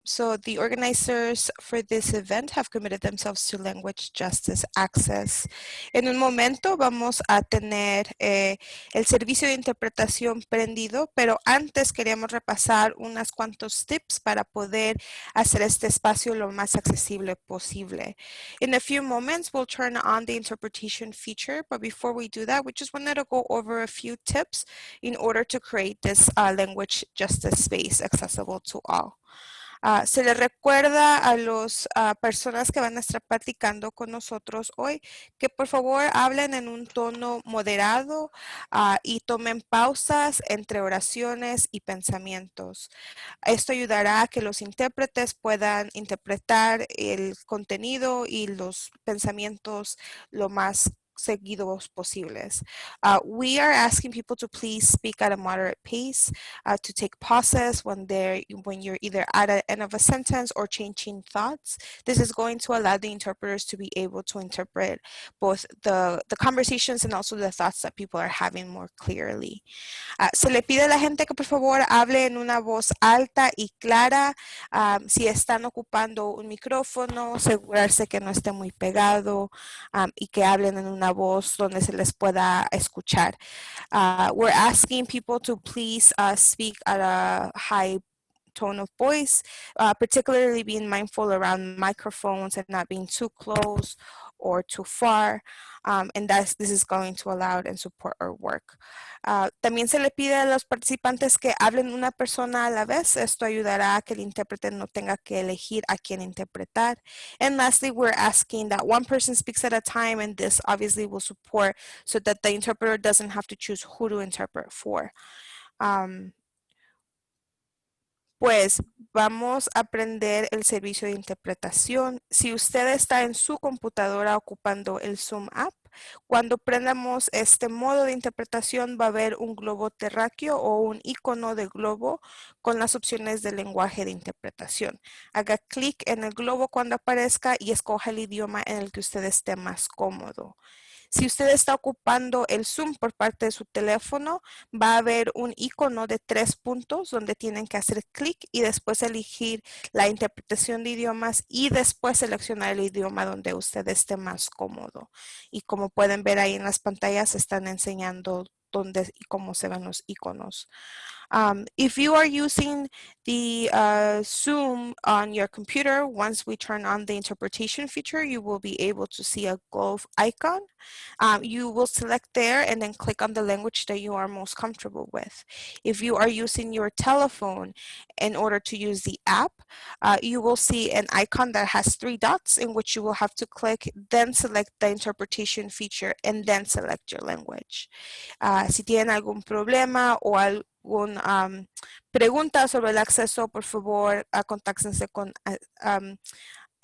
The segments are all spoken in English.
So the organizers for this event have committed themselves to language justice access. En un momento vamos a tener el servicio de interpretación prendido, pero antes queríamos repasar unas cuantos tips para poder hacer este espacio lo más accesible posible. In a few moments, we'll turn on the interpretation feature, but before we do that, we just wanted to go over a few tips in order to create this language justice space accessible to all. Se les recuerda a las personas que van a estar platicando con nosotros hoy que por favor hablen en un tono moderado y tomen pausas entre oraciones y pensamientos. Esto ayudará a que los intérpretes puedan interpretar el contenido y los pensamientos lo más seguidos posibles. We are asking people to please speak at a moderate pace, to take pauses when you're either at the end of a sentence or changing thoughts. This is going to allow the interpreters to be able to interpret both the conversations and also the thoughts that people are having more clearly. Se le pide a la gente que por favor hable en una voz alta y clara. Si están ocupando un micrófono, asegurarse que no esté muy pegado y que hablen en una voz donde se les pueda escuchar. We're asking people to please speak at a high tone of voice, particularly being mindful around microphones and not being too close or too far, and this is going to allow and support our work. También se le pide a los participantes que hablen una persona a la vez. Esto ayudará a que el intérprete no tenga que elegir a quién interpretar. And lastly, we're asking that one person speaks at a time, and this obviously will support so that the interpreter doesn't have to choose who to interpret for. Pues vamos a aprender el servicio de interpretación. Si usted está en su computadora ocupando el Zoom app, cuando prendamos este modo de interpretación va a haber un globo terráqueo o un icono de globo con las opciones del lenguaje de interpretación. Haga clic en el globo cuando aparezca y escoja el idioma en el que usted esté más cómodo. Si usted está ocupando el Zoom por parte de su teléfono, va a haber un icono de 3 puntos donde tienen que hacer clic y después elegir la interpretación de idiomas y después seleccionar el idioma donde usted esté más cómodo. Y como pueden ver ahí en las pantallas, están enseñando dónde y cómo se ven los iconos. If you are using the Zoom on your computer, once we turn on the interpretation feature, you will be able to see a globe icon. You will select there and then click on the language that you are most comfortable with. If you are using your telephone in order to use the app, you will see an icon that has 3 dots in which you will have to click, then select the interpretation feature, and then select your language. Si tienen algún problema o alguna pregunta sobre el acceso, por favor, contáctense con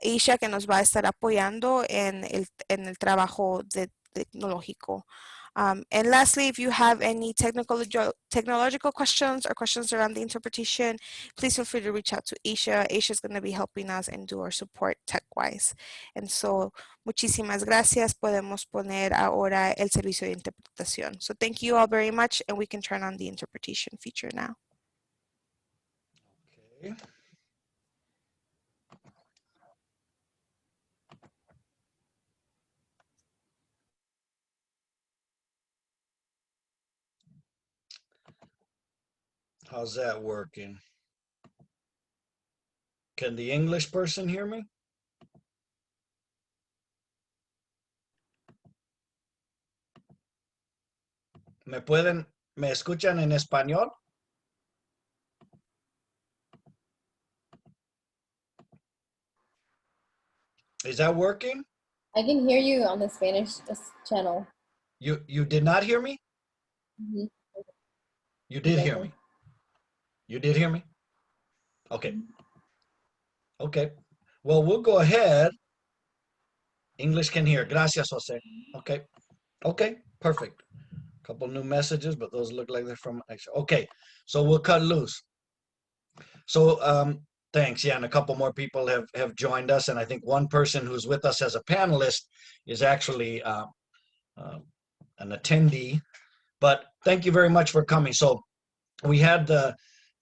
Aisha, que nos va a estar apoyando en el trabajo tecnológico. And lastly, if you have any technological questions or questions around the interpretation, please feel free to reach out to Aisha. Aisha is going to be helping us and do our support tech-wise. And so, muchísimas gracias. Podemos poner ahora el servicio de interpretación. So thank you all very much, and we can turn on the interpretation feature now. Okay. How's that working? Can the English person hear me? ¿Me escuchan en español? Is that working? I can hear you on the Spanish channel. You did not hear me? Mm-hmm. You did hear me. You did hear me? Okay. Okay. Well, we'll go ahead. English can hear. Gracias, Jose. Okay. Okay. Perfect. Couple new messages, but those look like they're from. Okay. So we'll cut loose. So thanks. Yeah, and a couple more people have joined us, and I think one person who's with us as a panelist is actually an attendee. But thank you very much for coming. So we had the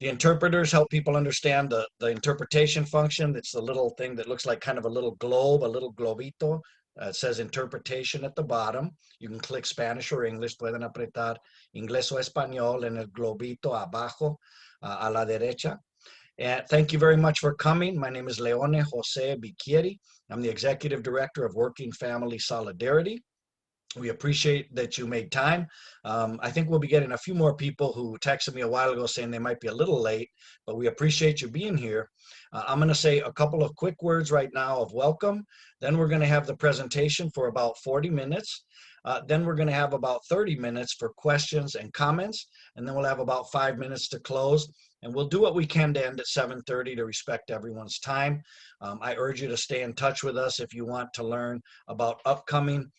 The interpreters help people understand the interpretation function. It's the little thing that looks like kind of a little globe, a little globito. It says interpretation at the bottom. You can click Spanish or English. Pueden apretar inglés o español en el globito abajo, a la derecha. And thank you very much for coming. My name is Leone Jose Biquieri. I'm the Executive Director of Working Family Solidarity. We appreciate that you made time. I think we'll be getting a few more people who texted me a while ago saying they might be a little late, but we appreciate you being here. I'm going to say a couple of quick words right now of welcome. Then we're going to have the presentation for about 40 minutes. Then we're going to have about 30 minutes for questions and comments, and then we'll have about 5 minutes to close. And we'll do what we can to end at 7:30 to respect everyone's time. I urge you to stay in touch with us if you want to learn about upcoming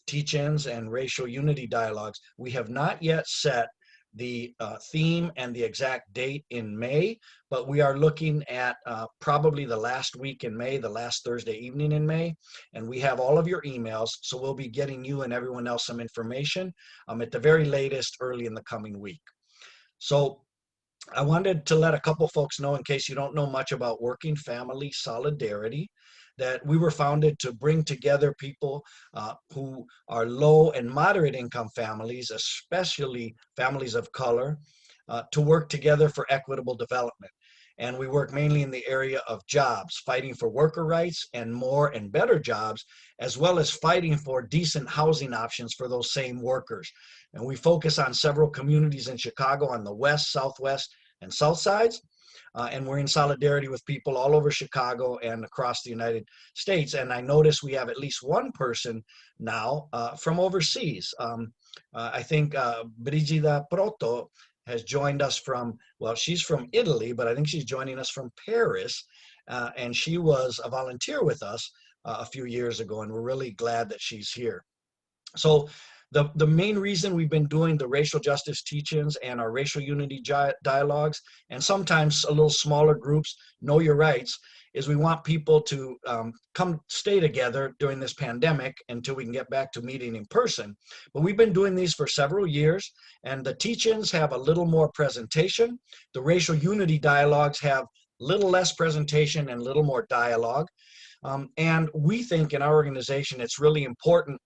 teach-ins and racial unity dialogues. We have not yet set the theme and the exact date in May, but we are looking at probably the last week in May, the last Thursday evening in May, and we have all of your emails, so we'll be getting you and everyone else some information at the very latest early in the coming week. So I wanted to let a couple folks know, in case you don't know much about Working Family Solidarity, that we were founded to bring together people who are low and moderate income families, especially families of color, to work together for equitable development. And we work mainly in the area of jobs, fighting for worker rights and more and better jobs, as well as fighting for decent housing options for those same workers. And we focus on several communities in Chicago on the west, southwest, and south sides. And we're in solidarity with people all over Chicago and across the United States. And I notice we have at least one person now from overseas. I think Brigida Proto has joined us from, well, she's from Italy, but I think she's joining us from Paris. And she was a volunteer with us a few years ago, and we're really glad that she's here. So the main reason we've been doing the racial justice teach-ins and our racial unity dialogues, and sometimes a little smaller groups, know your rights, is we want people to come stay together during this pandemic until we can get back to meeting in person. But we've been doing these for several years, and the teach-ins have a little more presentation. The racial unity dialogues have little less presentation and little more dialogue. And we think in our organization it's really important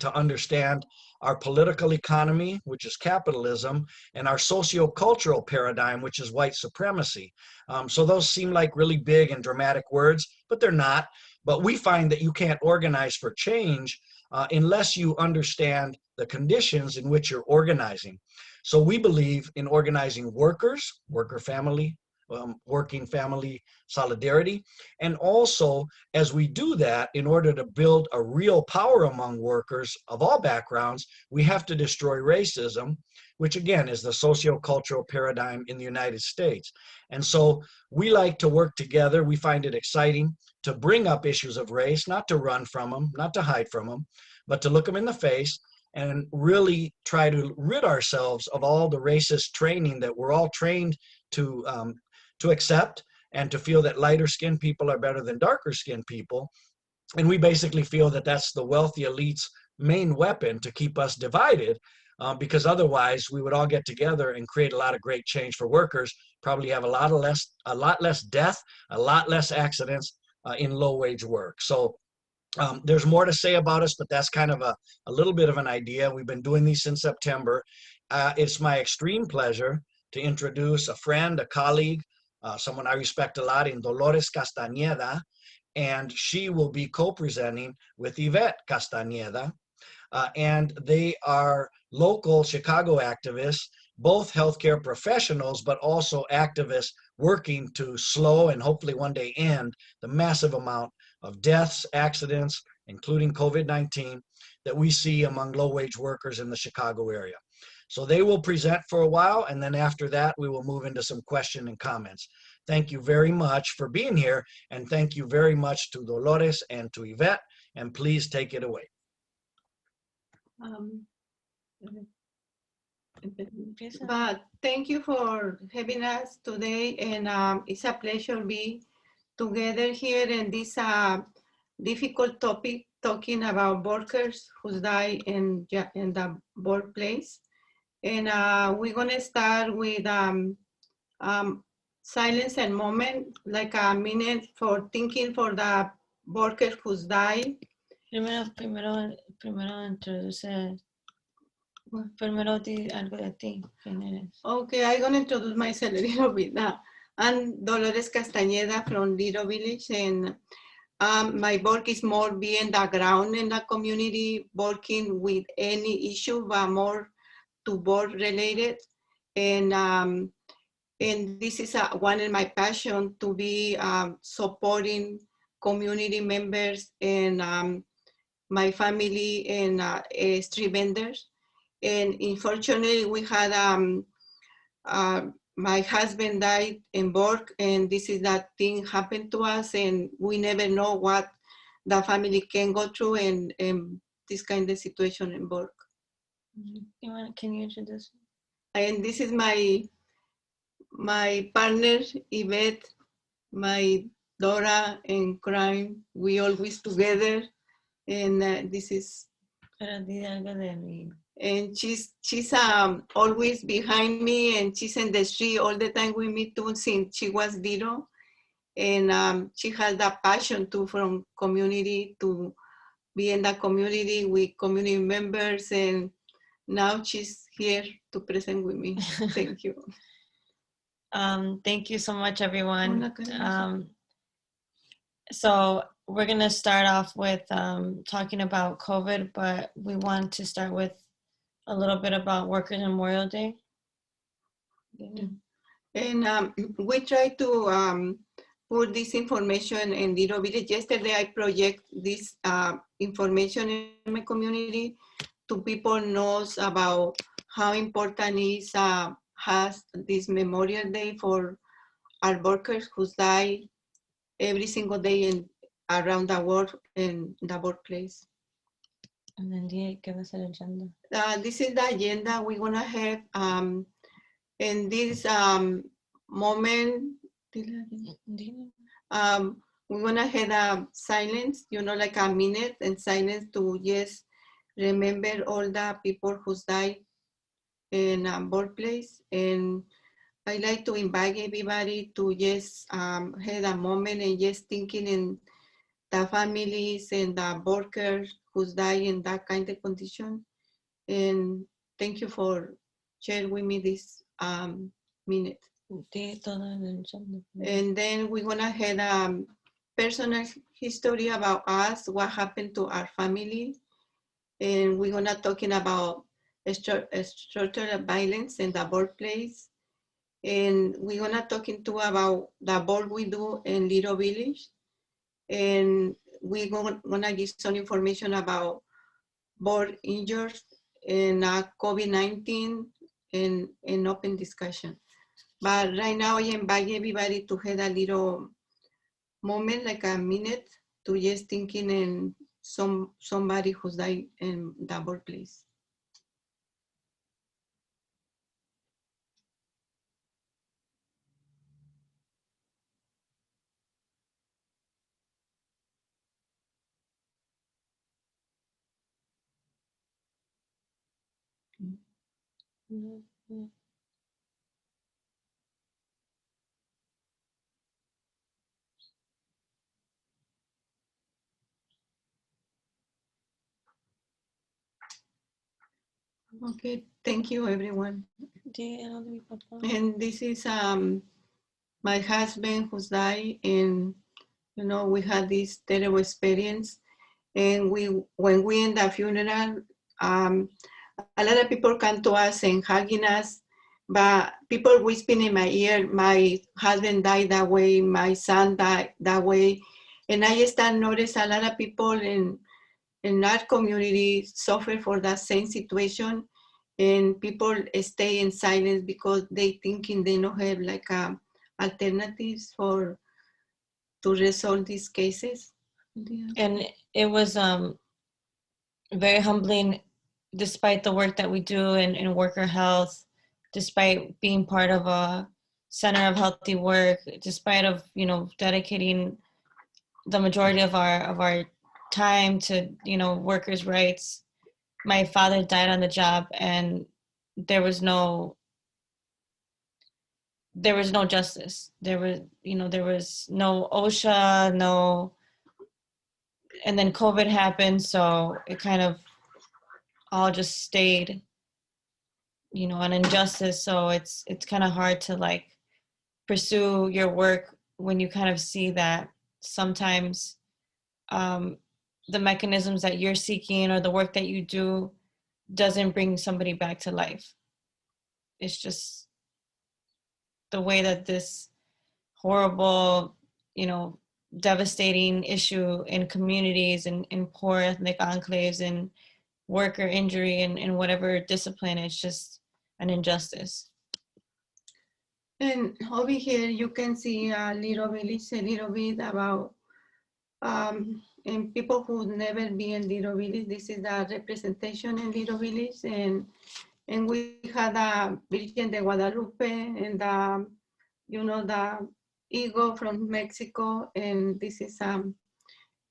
to understand our political economy, which is capitalism, and our socio-cultural paradigm, which is white supremacy. So those seem like really big and dramatic words, but they're not. But we find that you can't organize for change unless you understand the conditions in which you're organizing. So we believe in organizing workers, working family solidarity. And also, as we do that, in order to build a real power among workers of all backgrounds, we have to destroy racism, which again is the socio-cultural paradigm in the United States. And so we like to work together. We find it exciting to bring up issues of race, not to run from them, not to hide from them, but to look them in the face and really try to rid ourselves of all the racist training that we're all trained to accept, and to feel that lighter skinned people are better than darker skinned people. And we basically feel that that's the wealthy elite's main weapon to keep us divided, because otherwise we would all get together and create a lot of great change for workers, probably have a lot less death, a lot less accidents in low wage work. So there's more to say about us, but that's kind of a little bit of an idea. We've been doing these since September. It's my extreme pleasure to introduce a friend, a colleague, someone I respect a lot, in Dolores Castaneda, and she will be co-presenting with Yvette Castaneda, and they are local Chicago activists, both healthcare professionals, but also activists working to slow and hopefully one day end the massive amount of deaths, accidents, including COVID-19, that we see among low-wage workers in the Chicago area. So they will present for a while, and then after that, we will move into some question and comments. Thank you very much for being here, and thank you very much to Dolores and to Yvette, and please take it away. But thank you for having us today, and it's a pleasure to be together here in this difficult topic, talking about workers who die in the workplace. And we're gonna start with silence and moment, like a minute for thinking for the worker who's died. Primero introduce. Primero di algo de ti. ¿Quién eres? Okay, I'm gonna introduce myself a little bit now. I'm Dolores Castaneda from Lido Village, and my work is more being the ground in the community, working with any issue, but more to work related. And this is one of my passion to be supporting community members and my family and street vendors. And unfortunately, we had my husband died in work, and this is that thing happened to us, and we never know what the family can go through and this kind of situation in work. Can you introduce? And this is my partner, Yvette, my Dora in crime. We always together, and this is. Pero di algo de mí. And she's always behind me, and she's in the street all the time with me too since she was little. And she has that passion too from community to be in the community with community members, and now she's here to present with me. Thank you. Thank you so much, everyone. So we're going to start off with talking about COVID, but we want to start with a little bit about Workers' Memorial Day. And we try to put this information in Lido Village. Yesterday, I project this information in my community to people knows about how important is has this Memorial Day for our workers who die every single day in around the world in the workplace. And then ¿qué va a ser el agenda? This is the agenda we're gonna have in this moment. We're gonna have a silence, like a minute and silence to just remember all the people who died in a workplace. And I like to invite everybody to just have a moment and just thinking in the families and the workers who died in that kind of condition. And thank you for sharing with me this minute. And then we're gonna have a personal history about us, what happened to our family. And we're gonna talking about structural violence in the workplace. And we're gonna talking too about the work we do in Lido Village. And we're gonna give some information about board injuries and COVID-19 and open discussion. But right now I invite everybody to have a little moment, like a minute, to just thinking in somebody who's died in the workplace. Okay, thank you, everyone. And this is my husband who's died, and we had this terrible experience. And when we end the funeral, a lot of people come to us and hugging us, but people whispering in my ear, my husband died that way, my son died that way. And I start notice a lot of people in our community suffer for that same situation, and people stay in silence because they thinking they don't have like alternatives to resolve these cases. And it was very humbling, despite the work that we do in worker health, despite being part of a center of healthy work, despite of dedicating the majority of our time to workers' rights. My father died on the job, and there was no there was no justice. There was, there was no OSHA, no, and then COVID happened, so it kind of all just stayed, an injustice. So it's kind of hard to like pursue your work when you kind of see that sometimes the mechanisms that you're seeking or the work that you do doesn't bring somebody back to life. It's just the way that this horrible, devastating issue in communities and in poor ethnic enclaves and worker injury and in whatever discipline, it's just an injustice. And over here, you can see a little bit about and people who never been in Little Village. This is the representation in Little Village, and we had a Virgin de Guadalupe and the Eagle from Mexico, and this is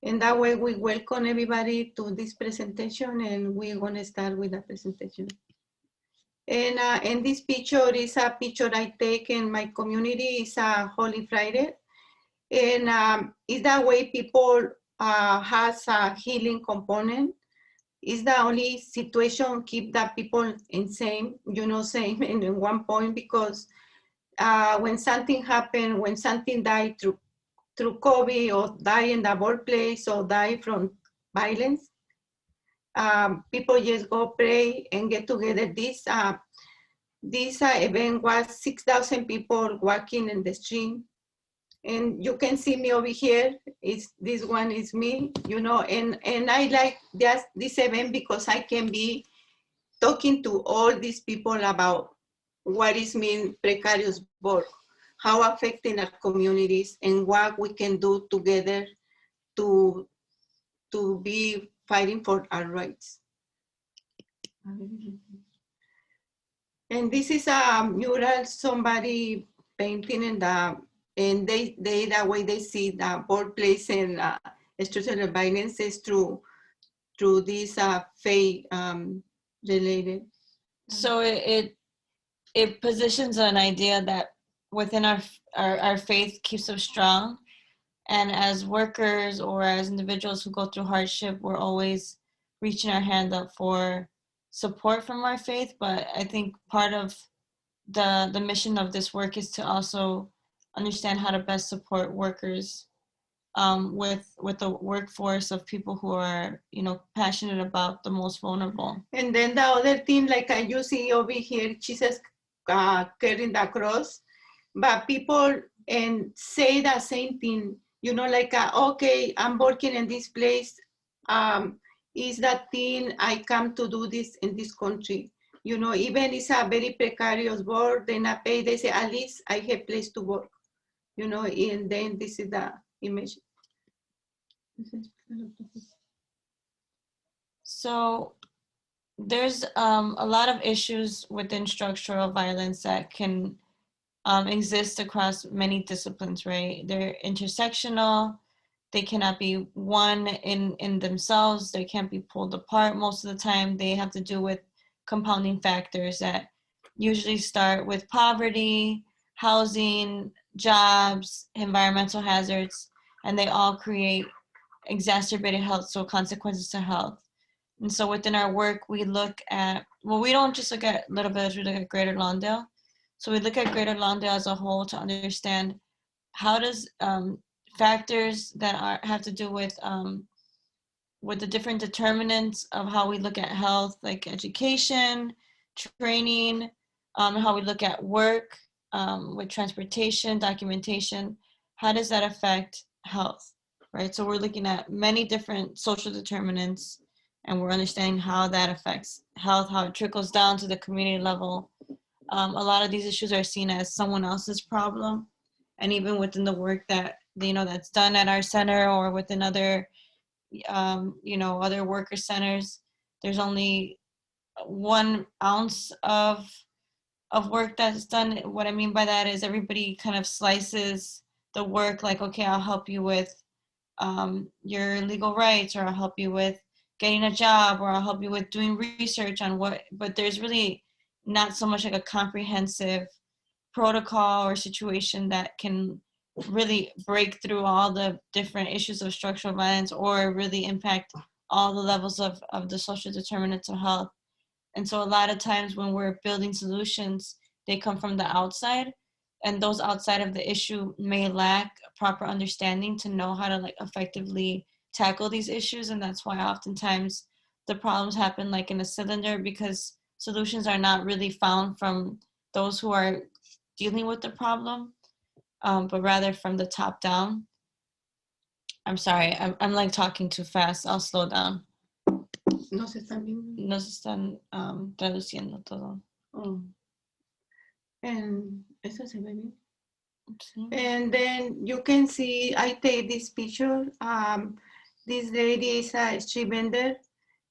in that way we welcome everybody to this presentation, and we're gonna start with the presentation. And in this picture is a picture I take in my community. It's a Holy Friday. And it's that way people has a healing component. It's the only situation keep the people insane, same in one point, because when something happened, when something died through COVID or die in the workplace or die from violence, people just go pray and get together. This event was 6,000 people walking in the street. And you can see me over here. This one is me, and I like this event because I can be talking to all these people about what is mean precarious work, how affecting our communities, and what we can do together to be fighting for our rights. And this is a mural somebody painting in and they that way they see the workplace and structural violence is through this faith related. So it positions an idea that within our faith keeps us strong, and as workers or as individuals who go through hardship, we're always reaching our hand up for support from our faith. But I think part of the mission of this work is to also understand how to best support workers with a workforce of people who are, passionate about the most vulnerable. And then the other thing, like you see over here, Jesus carrying the cross, but people and say the same thing, like, okay, I'm working in this place. Is that thing I come to do this in this country? Even it's a very precarious work, they not pay, they say, at least I have place to work, and then this is the image. So there's a lot of issues within structural violence that can exist across many disciplines, right? They're intersectional. They cannot be one in themselves. They can't be pulled apart. Most of the time, they have to do with compounding factors that usually start with poverty, housing, jobs, environmental hazards, and they all create exacerbated health, so consequences to health. And so within our work, we look at, we don't just look at Little Village, we look at Greater Lawndale. So we look at Greater Lawndale as a whole to understand how does factors that have to do with the different determinants of how we look at health, like education, training, how we look at work, with transportation, documentation, how does that affect health, right? So we're looking at many different social determinants, and we're understanding how that affects health, how it trickles down to the community level. A lot of these issues are seen as someone else's problem, and even within the work that that's done at our center or within other other worker centers, there's only 1 ounce of work that's done. What I mean by that is everybody kind of slices the work like, okay, I'll help you with your legal rights, or I'll help you with getting a job, or I'll help you with doing research on what, but there's really not so much like a comprehensive protocol or situation that can really break through all the different issues of structural violence or really impact all the levels of the social determinants of health. And so a lot of times when we're building solutions, they come from the outside, and those outside of the issue may lack proper understanding to know how to like effectively tackle these issues. And that's why oftentimes the problems happen like in a cylinder, because solutions are not really found from those who are dealing with the problem, but rather from the top down. I'm sorry, I'm like talking too fast. I'll slow down. No se están viendo. Nos están traduciendo todo. Oh. And eso se ve bien. Sí. And then you can see, I take this picture. This lady is a street vendor,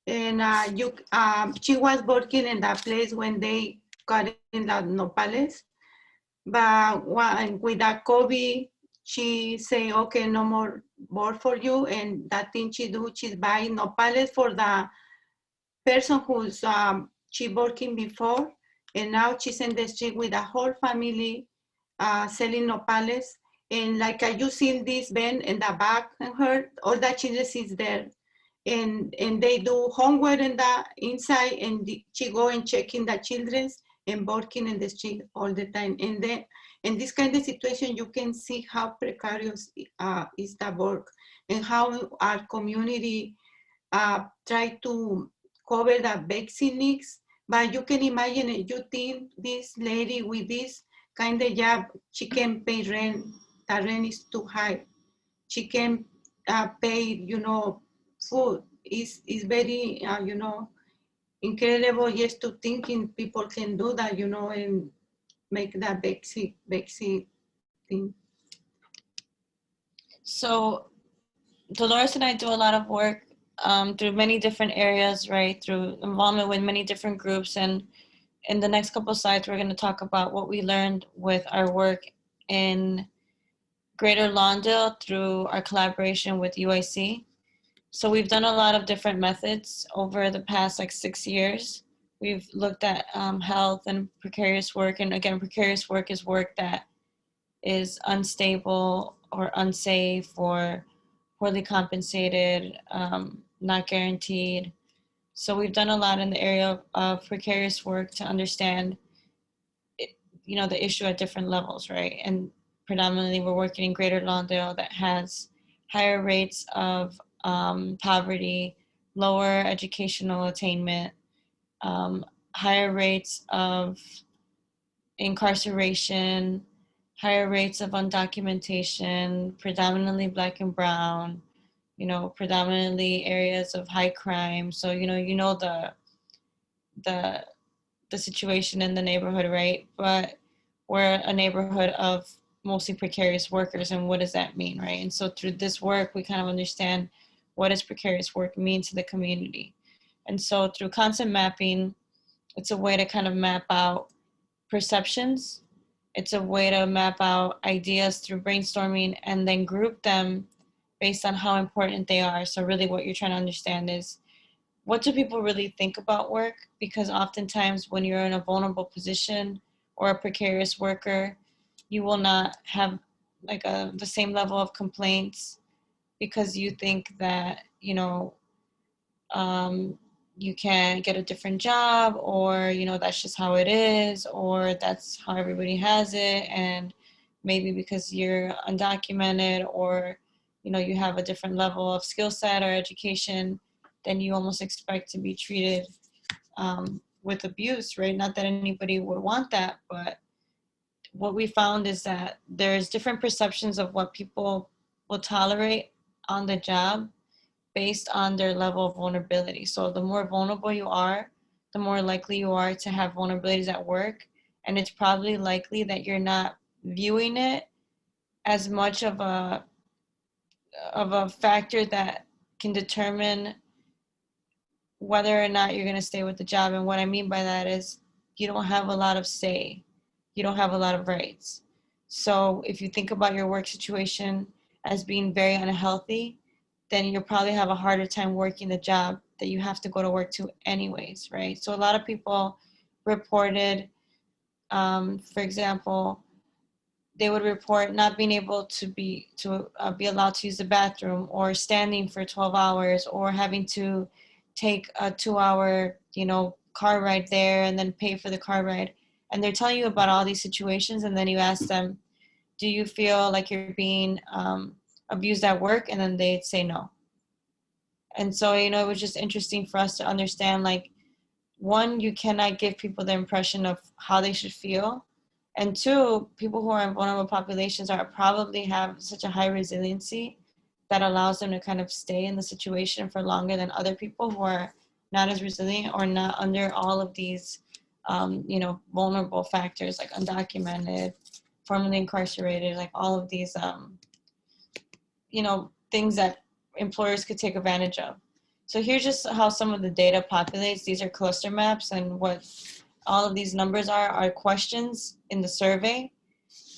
and she was working in that place when they got in the nopales. But with that COVID, she say, okay, no more work for you. And that thing she do, she's buying nopales for the person who's she working before. And now she's in the street with the whole family selling nopales. And like you see this van in the back of her, all the children is there. And they do homework in the inside, and she go and checking the children's and working in the street all the time. And then in this kind of situation, you can see how precarious is the work and how our community try to cover the basic needs. But you can imagine it, you think this lady with this kind of job, she can pay rent. The rent is too high. She can pay, you know, food. Is very, you know, incredible just to thinking people can do that, you know, and make that basic thing. So Dolores and I do a lot of work through many different areas, right? Through involvement with many different groups. And in the next couple of slides, we're going to talk about what we learned with our work in Greater Lawndale through our collaboration with UIC. So we've done a lot of different methods over the past like 6 years. We've looked at health and precarious work. And again, precarious work is work that is unstable or unsafe or poorly compensated, not guaranteed. So we've done a lot in the area of precarious work to understand, you know, the issue at different levels, right? And predominantly we're working in Greater Lawndale that has higher rates of poverty, lower educational attainment, higher rates of incarceration, higher rates of undocumentation, predominantly Black and brown, you know, predominantly areas of high crime. So, you know the situation in the neighborhood, right? But we're a neighborhood of mostly precarious workers, and what does that mean, right? And so through this work, we kind of understand what does precarious work mean to the community. And so through concept mapping, it's a way to kind of map out perceptions. It's a way to map out ideas through brainstorming and then group them based on how important they are. So really what you're trying to understand is, what do people really think about work? Because oftentimes when you're in a vulnerable position or a precarious worker, you will not have like the same level of complaints because you think that, you know, you can get a different job, or, you know, that's just how it is, or that's how everybody has it. And maybe because you're undocumented, or, you know, you have a different level of skill set or education, then you almost expect to be treated with abuse, right? Not that anybody would want that, but what we found is that there's different perceptions of what people will tolerate on the job based on their level of vulnerability. So the more vulnerable you are, the more likely you are to have vulnerabilities at work. And it's probably likely that you're not viewing it as much of a factor that can determine whether or not you're going to stay with the job. And what I mean by that is you don't have a lot of say. You don't have a lot of rights. So if you think about your work situation as being very unhealthy, then you'll probably have a harder time working the job that you have to go to work to anyways, right? So a lot of people reported For example, they would report not being able to be allowed to use the bathroom, or standing for 12 hours, or having to take a 2-hour, car ride there and then pay for the car ride. And they're telling you about all these situations, and then you ask them, do you feel like you're being abused at work? And then they'd say no. And so, it was just interesting for us to understand, like, one, you cannot give people the impression of how they should feel. And two, people who are in vulnerable populations probably have such a high resiliency that allows them to kind of stay in the situation for longer than other people who are not as resilient or not under all of these, vulnerable factors, like undocumented, formerly incarcerated, like all of these, things that employers could take advantage of. So here's just how some of the data populates. These are cluster maps, and what all of these numbers are questions in the survey.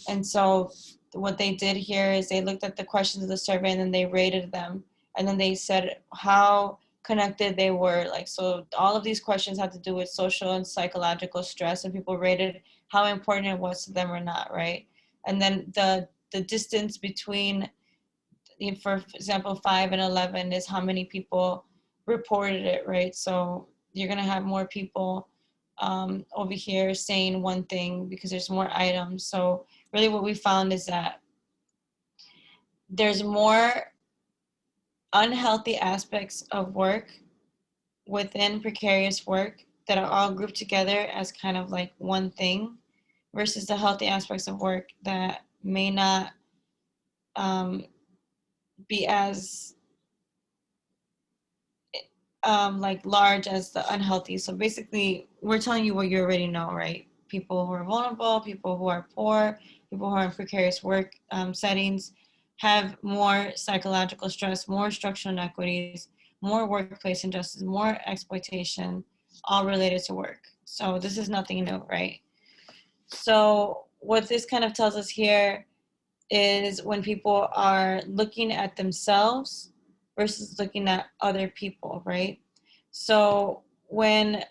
And so what they did here is they looked at the questions of the survey, and then they rated them, and then they said how connected they were. Like, so all of these questions had to do with social and psychological stress, and people rated how important it was to them or not, right? And then the distance between, for example, 5 and 11 is how many people reported it, right? So you're gonna have more people over here saying one thing because there's more items. So really what we found is that there's more unhealthy aspects of work within precarious work that are all grouped together as kind of like one thing, versus the healthy aspects of work that may not be as like large as the unhealthy. So basically, we're telling you what you already know, right? People who are vulnerable, people who are poor, people who are in precarious work settings have more psychological stress, more structural inequities, more workplace injustice, more exploitation, all related to work. So this is nothing new, right? So what this kind of tells us here is when people are looking at themselves versus looking at other people, right? So when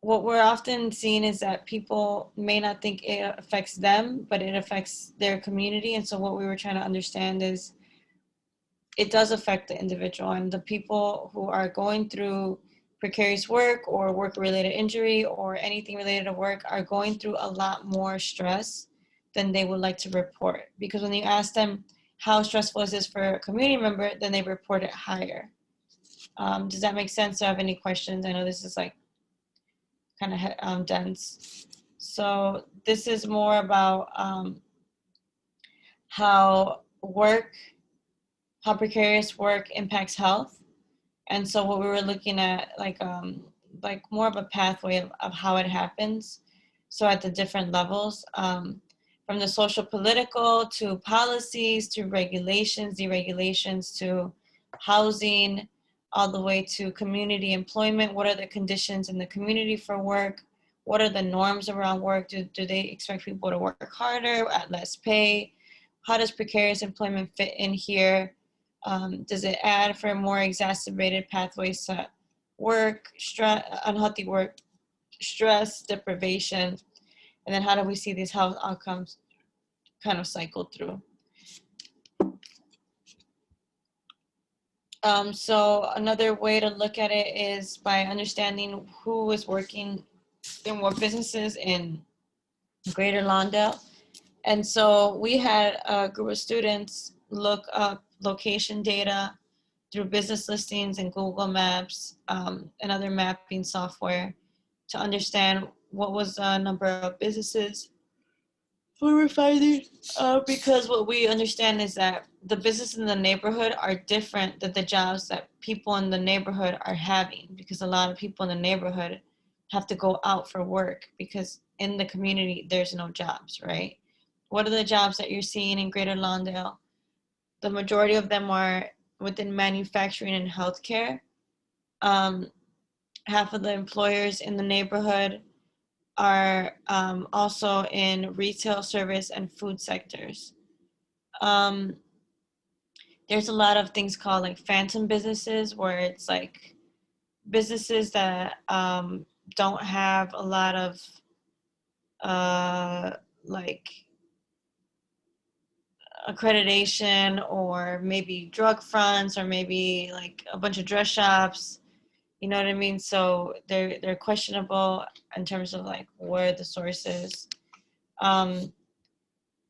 what we're often seeing is that people may not think it affects them, but it affects their community. And so what we were trying to understand is it does affect the individual, and the people who are going through precarious work or work-related injury or anything related to work are going through a lot more stress than they would like to report. Because when you ask them how stressful is this for a community member, then they report it higher. Does that make sense? Do I have any questions? I know this is like kind of dense. So this is more about how precarious work impacts health. And so what we were looking at, like more of a pathway of how it happens. So at the different levels, from the social political to policies to regulations, deregulations to housing, all the way to community employment. What are the conditions in the community for work? What are the norms around work? Do they expect people to work harder at less pay? How does precarious employment fit in here? Does it add for more exacerbated pathways to work, unhealthy work, stress, deprivation? And then how do we see these health outcomes kind of cycle through? So another way to look at it is by understanding who is working in what businesses in Greater Lawndale. And so we had a group of students look up location data through business listings and Google Maps and other mapping software to understand what was the number of businesses we were finding. Because what we understand is that the businesses in the neighborhood are different than the jobs that people in the neighborhood are having, because a lot of people in the neighborhood have to go out for work because in the community there's no jobs, right? What are the jobs that you're seeing in Greater Lawndale? The majority of them are within manufacturing and healthcare. Half of the employers in the neighborhood are also in retail, service, and food sectors. There's a lot of things called like phantom businesses, where it's like businesses that don't have a lot of like accreditation, or maybe drug fronts, or maybe like a bunch of dress shops, you know what I mean? So they're questionable in terms of like where the source is.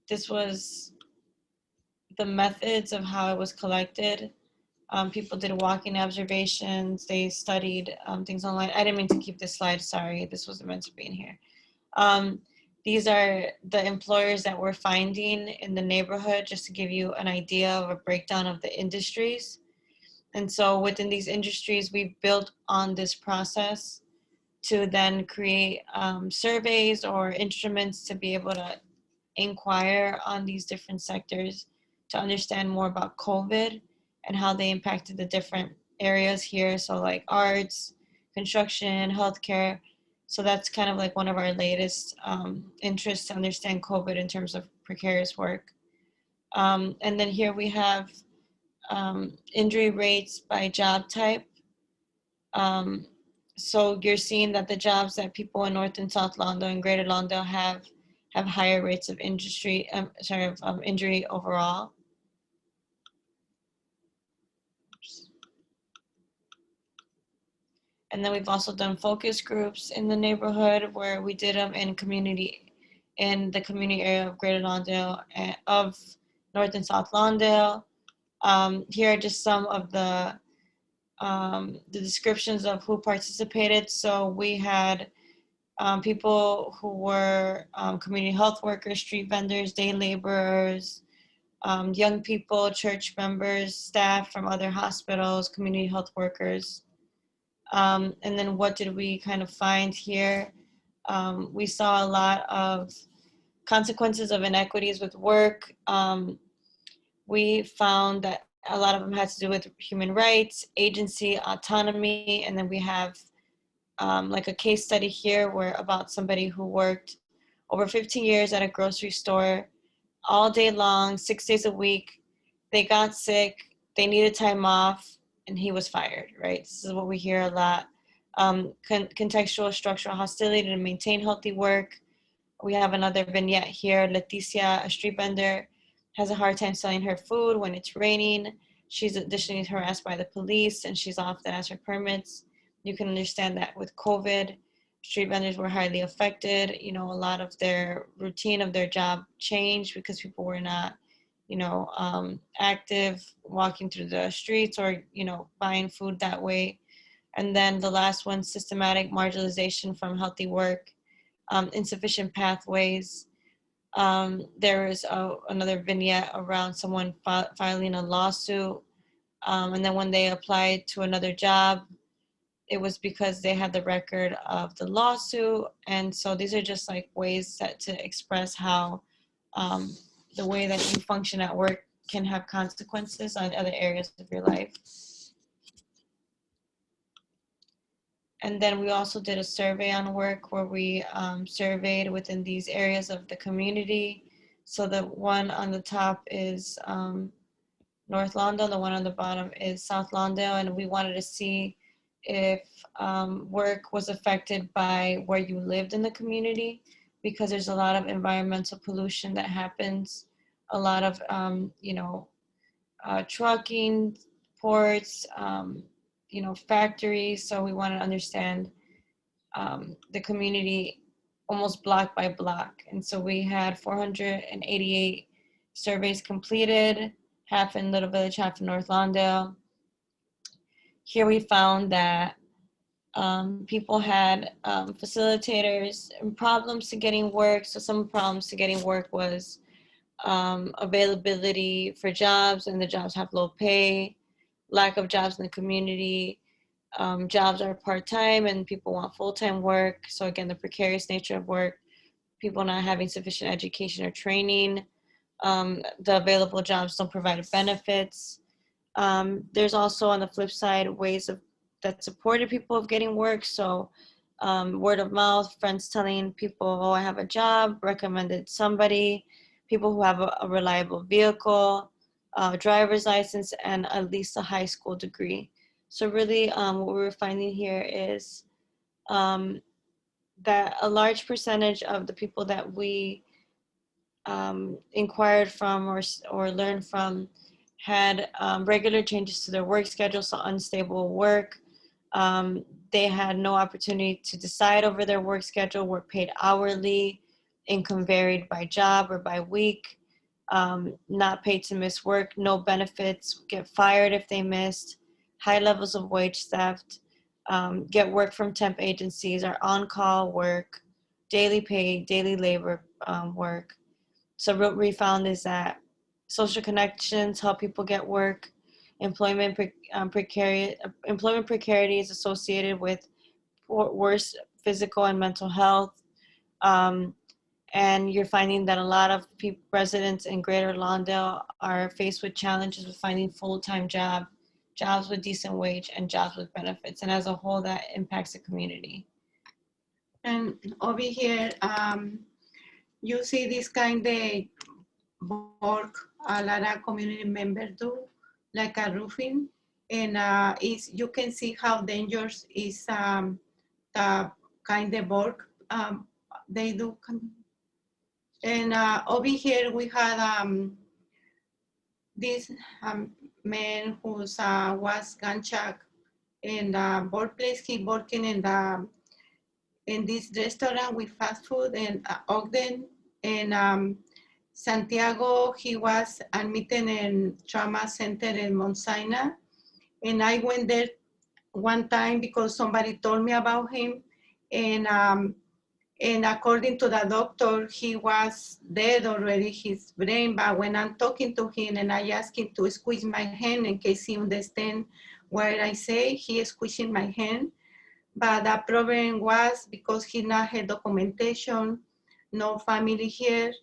This was the methods of how it was collected. People did walking observations. They studied things online. I didn't mean to keep this slide. Sorry, this wasn't meant to be in here. These are the employers that we're finding in the neighborhood, just to give you an idea of a breakdown of the industries. And so within these industries, we've built on this process to then create surveys or instruments to be able to inquire on these different sectors to understand more about COVID and how they impacted the different areas here. So like arts, construction, healthcare. So that's kind of like one of our latest interests, to understand COVID in terms of precarious work. And then here we have injury rates by job type. So you're seeing that the jobs that people in North and South Lawndale and Greater Lawndale have higher rates of injury overall. And then we've also done focus groups in the neighborhood, where we did them in the community area of Greater Lawndale and of North and South Lawndale. Here are just some of the descriptions of who participated. So we had people who were community health workers, street vendors, day laborers, young people, church members, staff from other hospitals, community health workers. And then what did we kind of find here? We saw a lot of consequences of inequities with work. We found that a lot of them had to do with human rights, agency, autonomy, and then we have like a case study here where about somebody who worked over 15 years at a grocery store all day long, 6 days a week. They got sick, they needed time off, and he was fired, right? This is what we hear a lot. Contextual structural hostility to maintain healthy work. We have another vignette here. Leticia, a street vendor, has a hard time selling her food when it's raining. She's additionally harassed by the police, and she's often asked for permits. You can understand that with COVID, street vendors were highly affected. You know, a lot of their routine of their job changed because people were not, you know, active walking through the streets or, you know, buying food that way. And then the last one, systematic marginalization from healthy work, insufficient pathways. There is another vignette around someone filing a lawsuit. And then when they applied to another job, it was because they had the record of the lawsuit. And so these are just like ways to express how the way that you function at work can have consequences on other areas of your life. And then we also did a survey on work where we surveyed within these areas of the community. So the one on the top is North Lawndale, the one on the bottom is South Lawndale, and we wanted to see if work was affected by where you lived in the community, because there's a lot of environmental pollution that happens, a lot of, you know, trucking, ports, you know, factories. So we want to understand the community almost block by block. And so we had 488 surveys completed, half in Little Village, half in North Lawndale. Here we found that people had facilitators and problems to getting work. So some problems to getting work was availability for jobs, and the jobs have low pay, lack of jobs in the community, jobs are part-time and people want full-time work. So again, the precarious nature of work, people not having sufficient education or training, the available jobs don't provide benefits. There's also on the flip side ways that supported people of getting work. So word of mouth, friends telling people, oh, I have a job, recommended somebody, people who have a reliable vehicle, driver's license, and at least a high school degree. So really what we're finding here is that a large percentage of the people that we inquired from or learned from had regular changes to their work schedule, so unstable work. They had no opportunity to decide over their work schedule, were paid hourly, income varied by job or by week, not paid to miss work, no benefits, get fired if they missed, high levels of wage theft, get work from temp agencies, or on-call work, daily pay, daily labor work. So what we found is that social connections help people get work. Employment precarity is associated with worse physical and mental health. And you're finding that a lot of residents in Greater Lawndale are faced with challenges with finding full-time jobs with decent wage, and jobs with benefits. And as a whole, that impacts the community. And over here, you see this kind of work a lot of community members do, like a roofing, and you can see how dangerous is the kind of work they do. And over here we had this man who was gunshot in the workplace. He working in this restaurant with fast food in Ogden, and Santiago. He was admitted in trauma center in Mount Sinai, and I went there one time because somebody told me about him, and according to the doctor, he was dead already, his brain. But when I'm talking to him and I ask him to squeeze my hand in case he understands what I say, he is squeezing my hand. But the problem was because he not had documentation, no family here.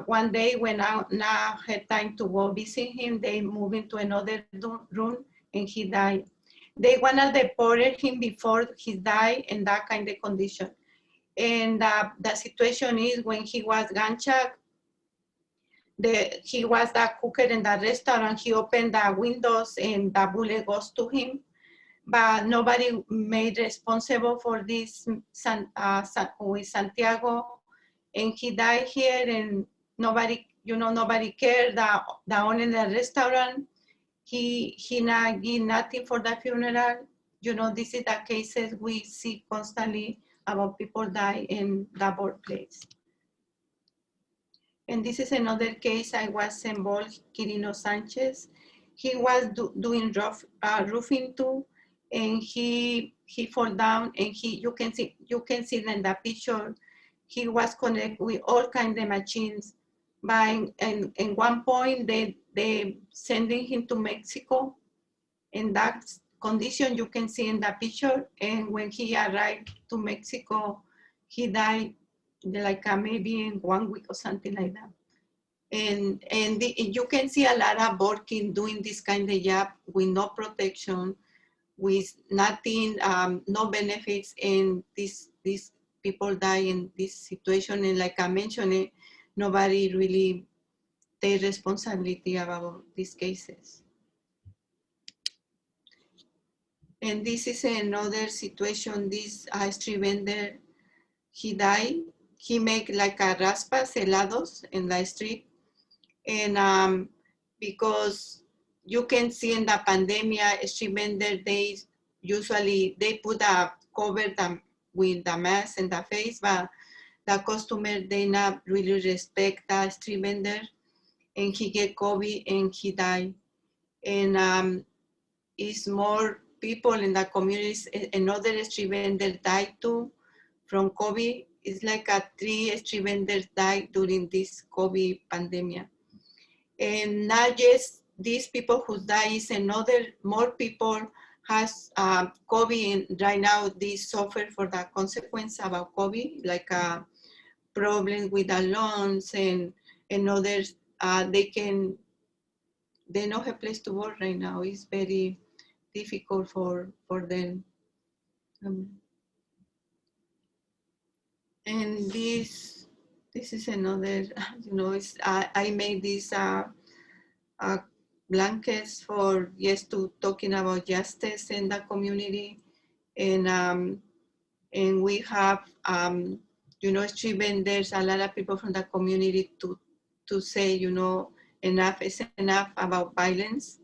One day when I now had time to go visit him, they moved into another room and he died. They wanted to deport him before he died in that kind of condition. And the situation is when he was gunshot, he was the cooker in the restaurant. He opened the windows and the bullet goes to him. But nobody made responsible for this with Santiago. And he died here and nobody cared. The owner of the restaurant, he not give nothing for the funeral. This is the cases we see constantly about people die in the workplace. And this is another case I was involved, Quirino Sanchez. He was doing roofing too, and he fell down, and you can see in the picture, he was connected with all kinds of machines. But in one point, they sending him to Mexico. In that condition, you can see in the picture. And when he arrived to Mexico, he died like maybe in 1 week or something like that. And you can see a lot of working doing this kind of job with no protection, with nothing, no benefits, and these people die in this situation. And like I mentioned, nobody really take responsibility about these cases. And this is another situation. This street vendor, he died. He make like a raspas, helados in the street. And because you can see in the pandemic, street vendor, they put a cover them with the mask in the face, but the customer, they not really respect the street vendor, and he get COVID and he died. And it's more people in the communities. Another street vendor died too from COVID. It's like 3 street vendors died during this COVID pandemic. And not just these people who die, is more people has COVID, and right now they suffer for the consequence about COVID, like problems with the lungs and others. They don't have a place to work right now. It's very difficult for them. And this is another, I made these blankets for to talking about justice in the community. And And we have, you know, street vendors, a lot of people from the community to say, you know, enough is enough about violence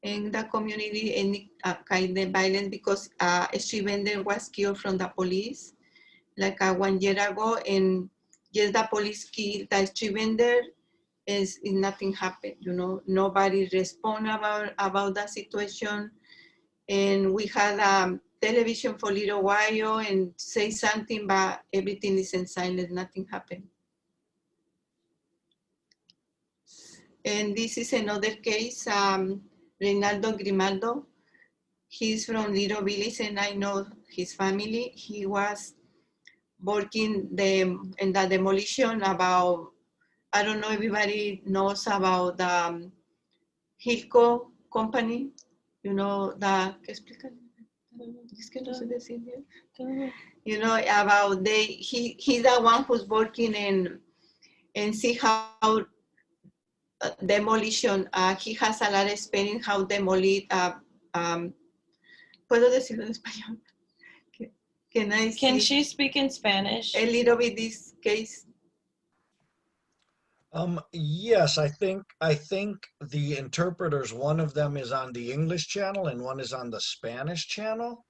in the community, any kind of violence, because a street vendor was killed from the police like 1 year ago, and yes, the police killed the street vendor, is nothing happened, you know, nobody respond about that situation. And we had television for a little while and say something, but everything is in silence, nothing happened. And this is another case, Reynaldo Grimaldo. He's from Little Village and I know his family. He was working in the demolition about, I don't know, everybody knows about the Hilco company, you know, es que no sé decir bien. You know, about he's the one who's working and see how demolition, he has a lot of experience how demolish, puedo decirlo en español? Can she speak in Spanish? A little bit this case? Yes, I think the interpreters, one of them is on the English channel and one is on the Spanish channel.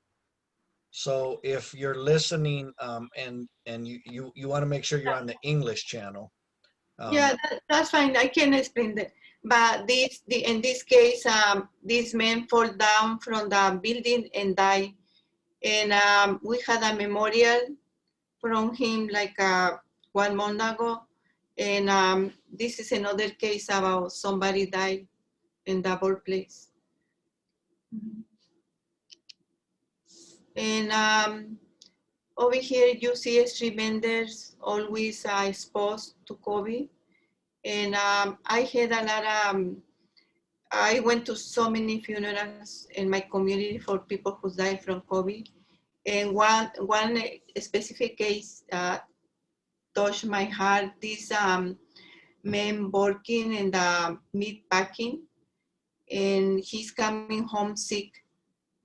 So if you're listening and you want to make sure you're on the English channel. Yeah, that's fine. I can explain that. But in this case, this man fall down from the building and die. And we had a memorial from him like 1 month ago. And this is another case about somebody died in the workplace. And over here, you see street vendors always exposed to COVID. And I had a lot of, I went to so many funerals in my community for people who died from COVID. And one specific case touched my heart. This man working in the meat packing, and he's coming home sick.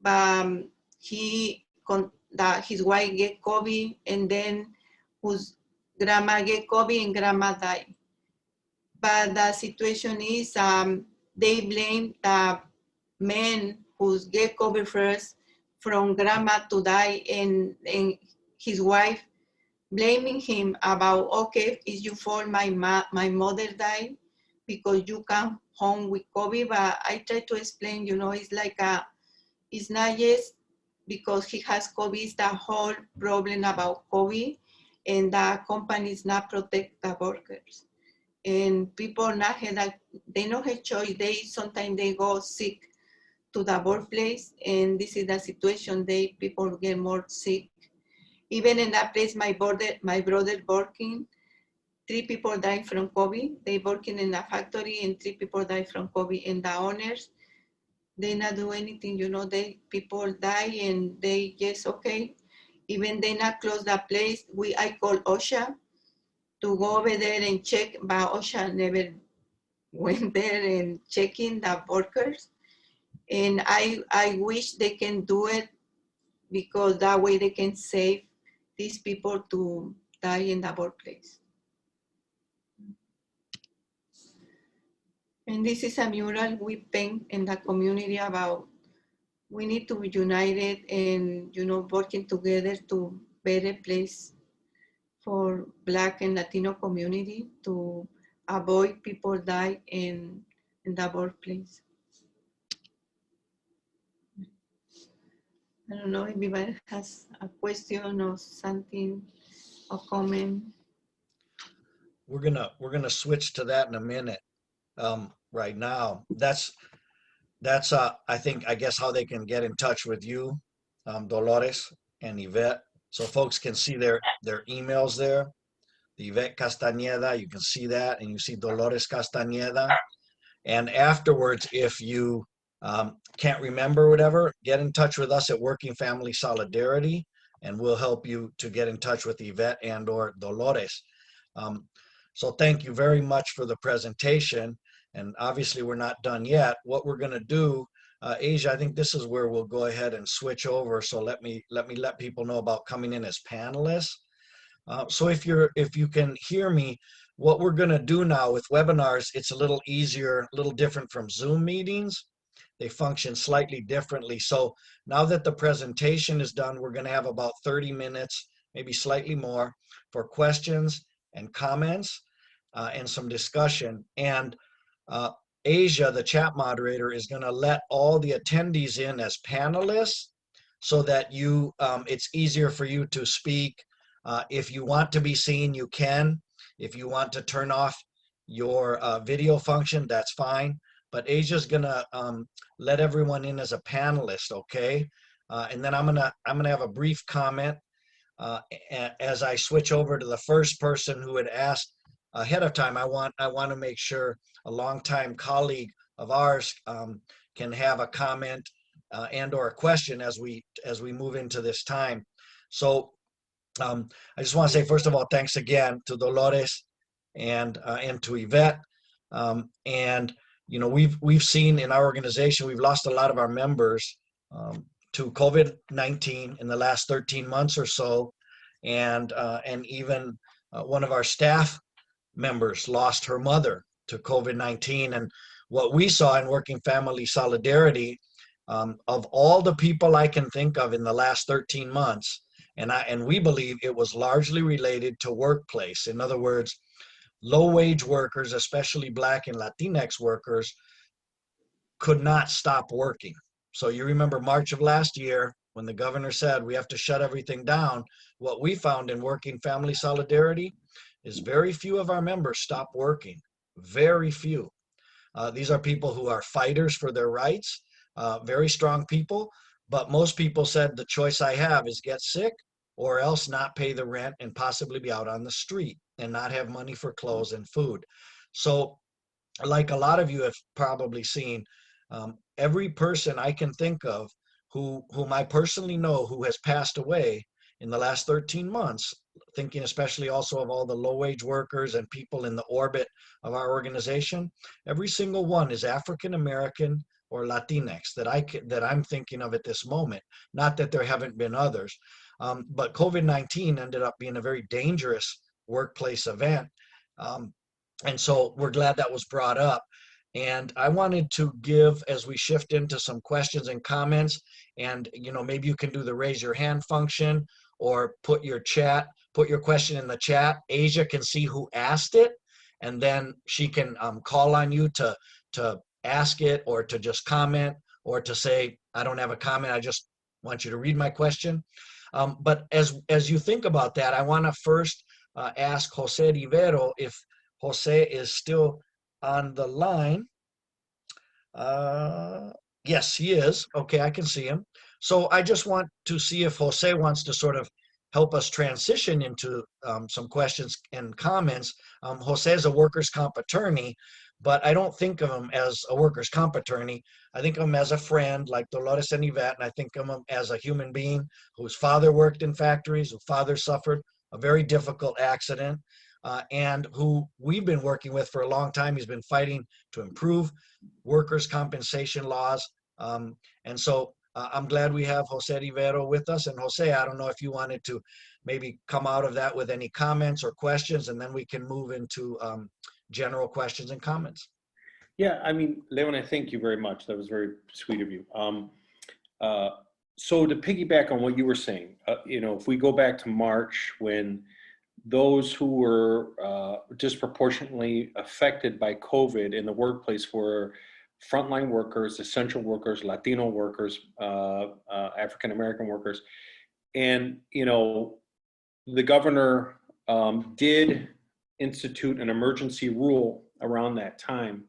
But his wife get COVID, and then whose grandma get COVID and grandma died. But the situation is they blame the man who's get COVID first from grandma to die, and his wife blaming him about, okay, it's your fault my mother died because you come home with COVID. But I try to explain, you know, it's like it's not just because he has COVID, it's the whole problem about COVID, and the companies not protect the workers. And people not have that, they don't have choice. Sometimes they go sick to the workplace, and this is the situation. People get more sick. Even in that place, my brother working, 3 people died from COVID. They working in a factory, and 3 people died from COVID. And the owners, they not do anything, you know. People die, and they just okay. Even they not close the place. I call OSHA to go over there and check, but OSHA never went there and checking the workers. And I wish they can do it, because that way they can save these people to die in the workplace. And this is a mural we paint in the community about we need to be united and, you know, working together to better place for Black and Latino community to avoid people die in the workplace. I don't know if anybody has a question or something or comment. We're gonna switch to that in a minute. Right now, that's I guess how they can get in touch with you, Dolores and Yvette, so folks can see their emails there. The Yvette Castaneda, you can see that, and you see Dolores Castaneda. And afterwards, if you can't remember whatever, get in touch with us at Working Family Solidarity, and we'll help you to get in touch with Yvette and or Dolores. So thank you very much for the presentation. And obviously we're not done yet. What we're gonna do, Asia, I think this is where we'll go ahead and switch over. So let people know about coming in as panelists. So if you can hear me, what we're going to do now with webinars, it's a little easier, a little different from Zoom meetings. They function slightly differently. So now that the presentation is done, we're going to have about 30 minutes, maybe slightly more, for questions and comments and some discussion. And Asia, the chat moderator, is going to let all the attendees in as panelists so that it's easier for you to speak. If you want to be seen, you can. If you want to turn off your video function, that's fine. But Asia's gonna let everyone in as a panelist, okay? And then I'm gonna have a brief comment as I switch over to the first person who had asked ahead of time. I want to make sure a longtime colleague of ours can have a comment and or a question as we move into this time. So I just want to say, first of all, thanks again to Dolores and to Yvette. And you know, we've seen in our organization, we've lost a lot of our members to COVID-19 in the last 13 months or so, and even one of our staff members lost her mother to COVID-19. And what we saw in Working Family Solidarity, of all the people I can think of in the last 13 months, and we believe it was largely related to workplace. In other words, low-wage workers, especially Black and Latinx workers, could not stop working. So you remember March of last year when the governor said we have to shut everything down. What we found in Working Family Solidarity is very few of our members stopped working. Very few. These are people who are fighters for their rights, very strong people. But most people said the choice I have is get sick or else not pay the rent and possibly be out on the street and not have money for clothes and food. So like a lot of you have probably seen, every person I can think of whom I personally know who has passed away in the last 13 months, thinking especially also of all the low-wage workers and people in the orbit of our organization, every single one is African American or Latinx that I'm thinking of at this moment. Not that there haven't been others, but COVID-19 ended up being a very dangerous workplace event. And so we're glad that was brought up. And I wanted to give, as we shift into some questions and comments, and you know, maybe you can do the raise your hand function or put your question in the chat. Asia can see who asked it, and then she can call on you to ask it or to just comment or to say, I don't have a comment, I just want you to read my question. But as you think about that, I want to first ask Jose Rivero if Jose is still on the line. Yes, he is. Okay, I can see him. So I just want to see if Jose wants to sort of help us transition into some questions and comments. Jose is a workers' comp attorney, but I don't think of him as a workers' comp attorney. I think of him as a friend like Dolores and Yvette, and I think of him as a human being whose father worked in factories, whose father suffered a very difficult accident, and who we've been working with for a long time. He's been fighting to improve workers' compensation laws. And so I'm glad we have Jose Rivero with us. And Jose, I don't know if you wanted to maybe come out of that with any comments or questions, and then we can move into general questions and comments. Yeah, I mean, Leon, I thank you very much. That was very sweet of you. So to piggyback on what you were saying, you know, if we go back to March when those who were disproportionately affected by COVID in the workplace were frontline workers, essential workers, Latino workers, African-American workers. And, you know, the governor did institute an emergency rule around that time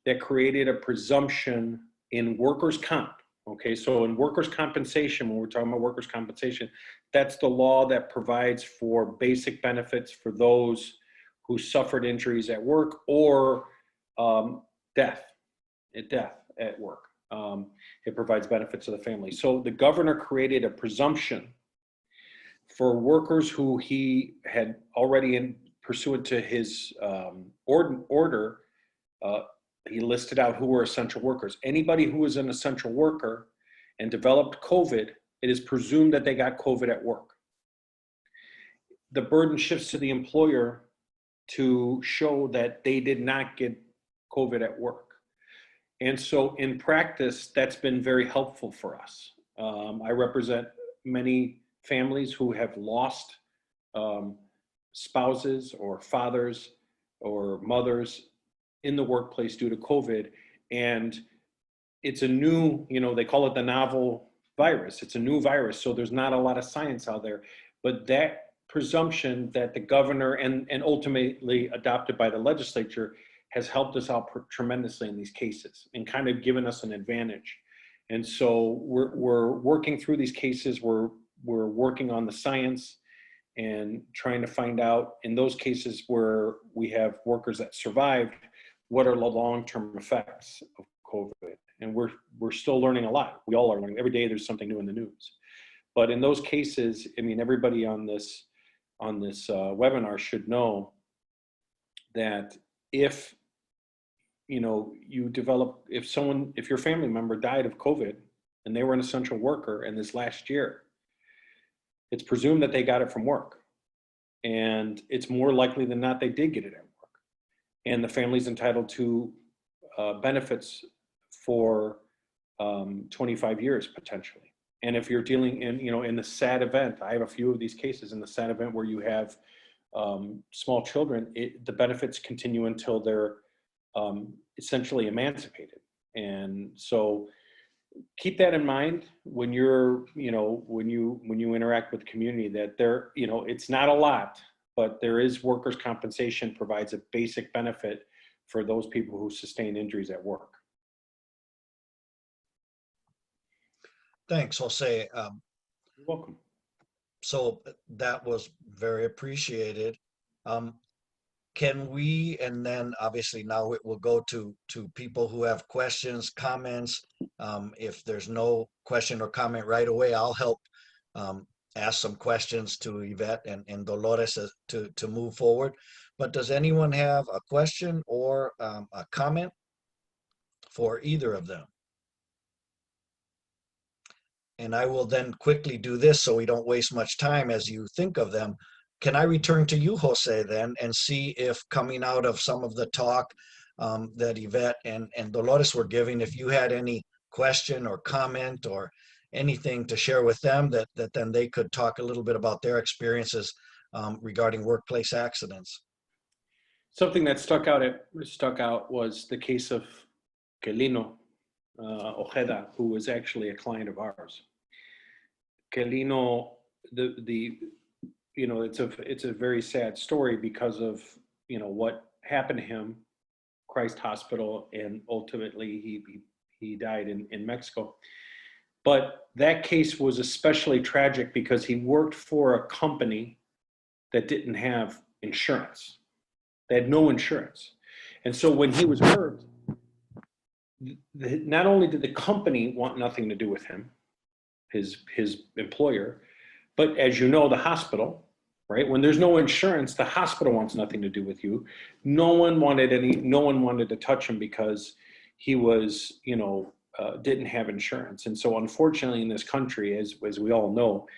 that created a presumption in workers' comp. Okay, so in workers' compensation, when we're talking about workers' compensation, that's the law that provides for basic benefits for those who suffered injuries at work or death at work. It provides benefits to the family. So the governor created a presumption for workers who he had already, in pursuant to his order, he listed out who were essential workers. Anybody who was an essential worker and developed COVID, it is presumed that they got COVID at work. The burden shifts to the employer to show that they did not get COVID at work. And so in practice, that's been very helpful for us. I represent many families who have lost spouses or fathers or mothers in the workplace due to COVID. And it's a new, they call it the novel virus. It's a new virus. So there's not a lot of science out there, but that presumption that the governor and ultimately adopted by the legislature has helped us out tremendously in these cases and kind of given us an advantage. And so we're working through these cases. We're working on the science and trying to find out in those cases where we have workers that survived, what are the long-term effects of COVID? And we're still learning a lot. We all are learning. Every day there's something new in the news. But in those cases, I mean, everybody on this webinar should know that if if your family member died of COVID and they were an essential worker in this last year, it's presumed that they got it from work. And it's more likely than not they did get it at work. And the family's entitled to benefits for 25 years potentially. And if you're dealing in the sad event, I have a few of these cases in the sad event where you have small children, the benefits continue until they're essentially emancipated. And so keep that in mind when you're, when you interact with the community, that it's not a lot, but there is workers' compensation provides a basic benefit for those people who sustain injuries at work. Thanks, Jose. You're welcome. So that was very appreciated. Can we, and then obviously now it will go to people who have questions, comments. If there's no question or comment right away, I'll help ask some questions to Yvette and Dolores to move forward. But does anyone have a question or a comment for either of them? And I will then quickly do this so we don't waste much time as you think of them. Can I return to you, Jose, then, and see if coming out of some of the talk that Yvette and Dolores were giving, if you had any question or comment or anything to share with them that then they could talk a little bit about their experiences regarding workplace accidents. Something that stuck out was the case of Quelino Ojeda, who was actually a client of ours. Quelino, it's a very sad story because of what happened to him, Christ Hospital, and ultimately he died in Mexico. But that case was especially tragic because he worked for a company that didn't have insurance. They had no insurance. And so when he was hurt, not only did the company want nothing to do with him, his employer, but as you know, the hospital, right? When there's no insurance, the hospital wants nothing to do with you. No one wanted to touch him because he was, didn't have insurance. And so unfortunately in this country, as we all know,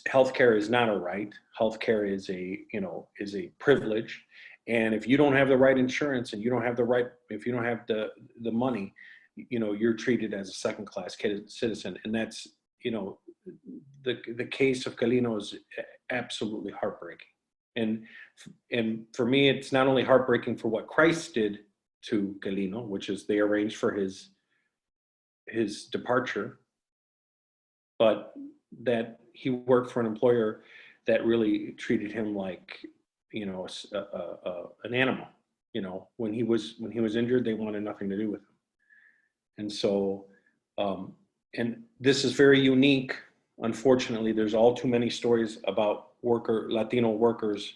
healthcare is not a right. Healthcare is a privilege. And if you don't have the right insurance and if you don't have the money, you're treated as a second-class citizen. And that's, the case of Quelino is absolutely heartbreaking. And for me, it's not only heartbreaking for what Christ did to Quelino, which is they arranged for his departure, but that he worked for an employer that really treated him like, an animal. When he was injured, they wanted nothing to do with him. And so, and this is very unique. Unfortunately, there's all too many stories about Latino workers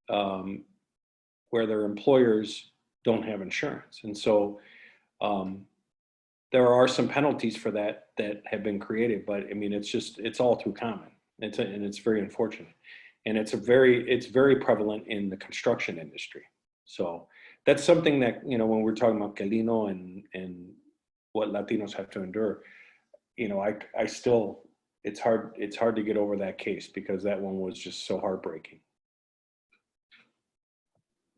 where their employers don't have insurance. And so there are some penalties for that have been created, but I mean, it's all too common. And it's very unfortunate. And it's very prevalent in the construction industry. So that's something that, you know, when we're talking about Calino and what Latinos have to endure, you know, I still, it's hard to get over that case because that one was just so heartbreaking.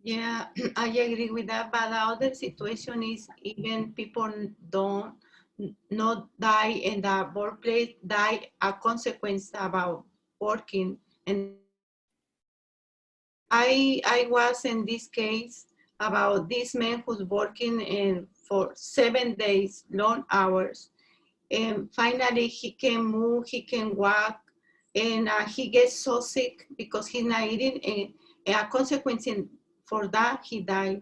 Yeah, I agree with that. But the other situation is even people don't not die in the workplace, die a consequence about working. And I was in this case about this man who's working for 7 days, long hours. And finally he can move, he can walk, and he gets so sick because he's not eating, and a consequence for that, he died.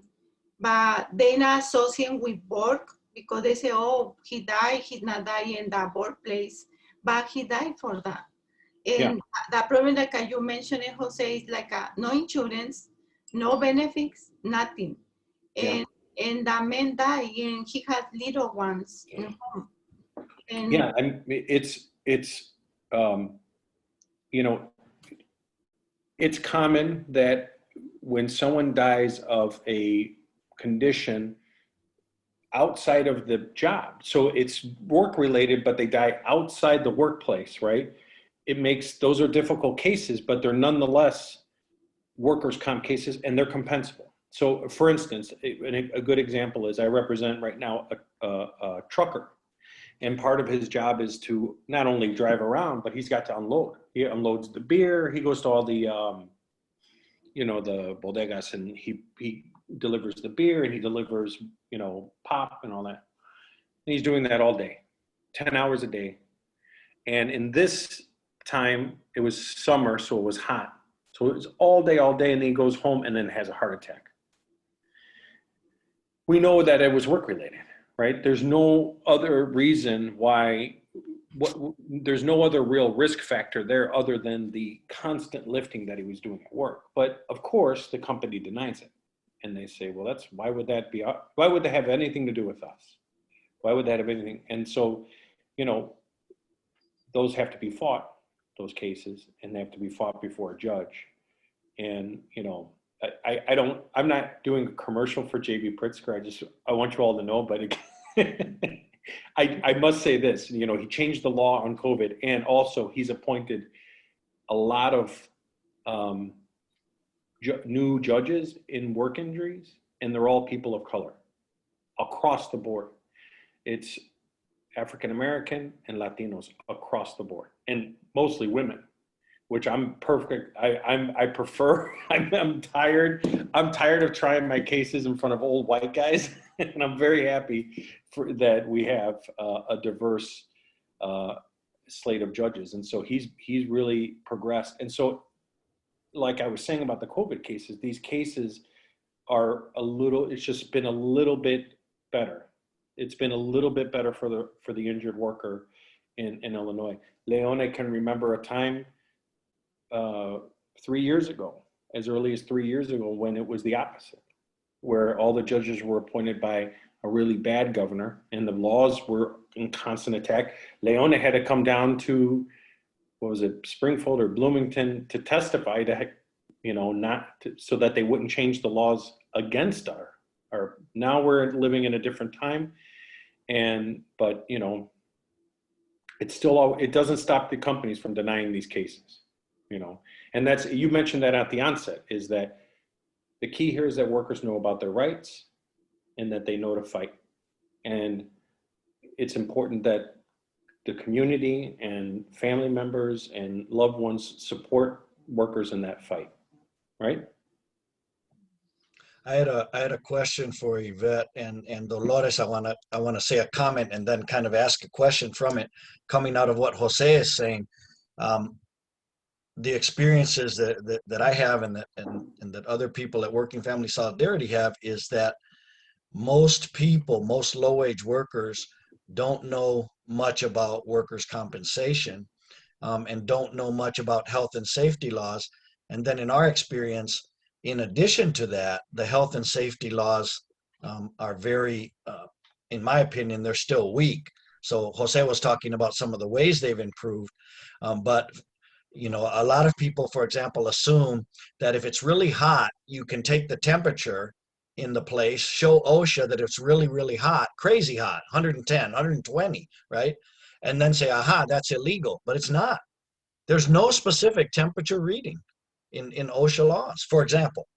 But they not associate with work because they say, oh, he died, he's not dying in the workplace, but he died for that. And the problem that you mentioned, Jose, is like no insurance, no benefits, nothing. And the man died and he had little ones in home. And Yeah, it's you know, it's common that when someone dies of a condition outside of the job, so it's work related, but they die outside the workplace, right? It makes, those are difficult cases, but they're nonetheless workers' comp cases and they're compensable. So for instance, a good example is I represent right now a trucker. And part of his job is to not only drive around, but he's got to unload. He unloads the beer. He goes to all the, you know, the bodegas, and he delivers the beer and he delivers, you know, pop and all that. And he's doing that all day, 10 hours a day. And in this time, it was summer, so it was hot. So it was all day, and then he goes home and then has a heart attack. We know that it was work related. Right? There's no other reason why, there's no other real risk factor there other than the constant lifting that he was doing at work. But of course, the company denies it. And they say, well, why would that have anything to do with us? Why would that have anything? And so, you know, those have to be fought, those cases, and they have to be fought before a judge. And, you know, I'm not doing a commercial for JB Pritzker. I want you all to know, but I must say this, you know, he changed the law on COVID, and also he's appointed a lot of new judges in work injuries, and they're all people of color across the board. It's African-American and Latinos across the board, and mostly women, which I'm perfect. I prefer. I'm tired of trying my cases in front of old white guys, and I'm very happy that we have a diverse slate of judges. And so he's really progressed. And so, like I was saying about the COVID cases, these cases are it's just been a little bit better. It's been a little bit better for the injured worker in Illinois. Leone can remember a time 3 years ago, as early as 3 years ago, when it was the opposite, where all the judges were appointed by a really bad governor and the laws were in constant attack. Leone had to come down to, what was it, Springfield or Bloomington to testify to, you know, so that they wouldn't change the laws against our now we're living in a different time. But you know, it doesn't stop the companies from denying these cases. You know, and you mentioned that at the onset, is that the key here is that workers know about their rights and that they know to fight. And it's important that the community and family members and loved ones support workers in that fight, right? I had a question for Yvette and Dolores. I want to say a comment and then kind of ask a question from it, coming out of what Jose is saying. The experiences that I have and that other people at Working Family Solidarity have is that most low-wage workers don't know much about workers' compensation and don't know much about health and safety laws. And then in our experience, in addition to that, the health and safety laws are very, in my opinion, they're still weak. So Jose was talking about some of the ways they've improved, but you know, a lot of people, for example, assume that if it's really hot, you can take the temperature in the place, show OSHA that it's really, really hot, crazy hot, 110, 120, right? And then say, aha, that's illegal, but it's not. There's no specific temperature reading in OSHA laws, for example.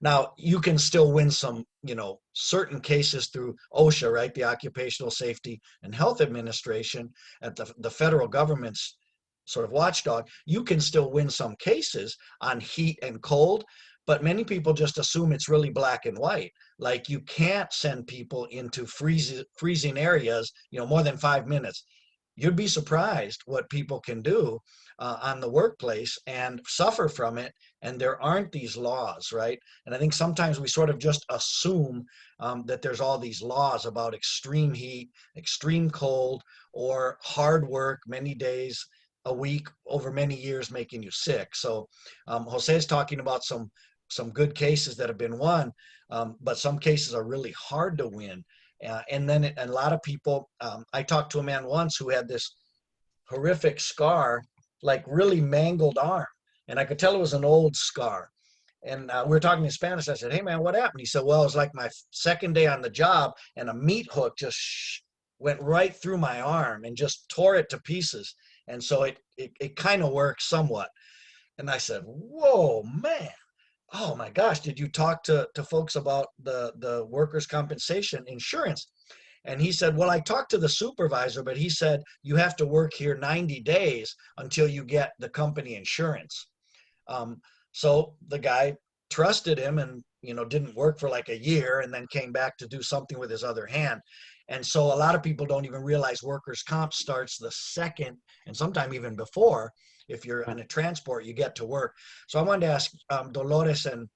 Now, you can still win some, certain cases through OSHA, right? The Occupational Safety and Health Administration at the federal government's sort of watchdog. You can still win some cases on heat and cold, but many people just assume it's really black and white. Like you can't send people into freezing areas, more than 5 minutes. You'd be surprised what people can do on the workplace and suffer from it. And there aren't these laws, right? And I think sometimes we sort of just assume that there's all these laws about extreme heat, extreme cold, or hard work many days a week over many years making you sick. So Jose is talking about some good cases that have been won, but some cases are really hard to win. And then a lot of people, I talked to a man once who had this horrific scar, like really mangled arm. And I could tell it was an old scar. And we were talking in Spanish. I said, hey, man, what happened? He said, well, it was like my second day on the job and a meat hook just went right through my arm and just tore it to pieces. And so it kind of works somewhat. And I said, whoa, man. Oh my gosh, did you talk to folks about the workers' compensation insurance? And he said, well, I talked to the supervisor, but he said, you have to work here 90 days until you get the company insurance. So the guy trusted him and, didn't work for like a year and then came back to do something with his other hand. And so a lot of people don't even realize workers' comp starts the second and sometimes even before. If you're on a transport, you get to work. So I wanted to ask Dolores and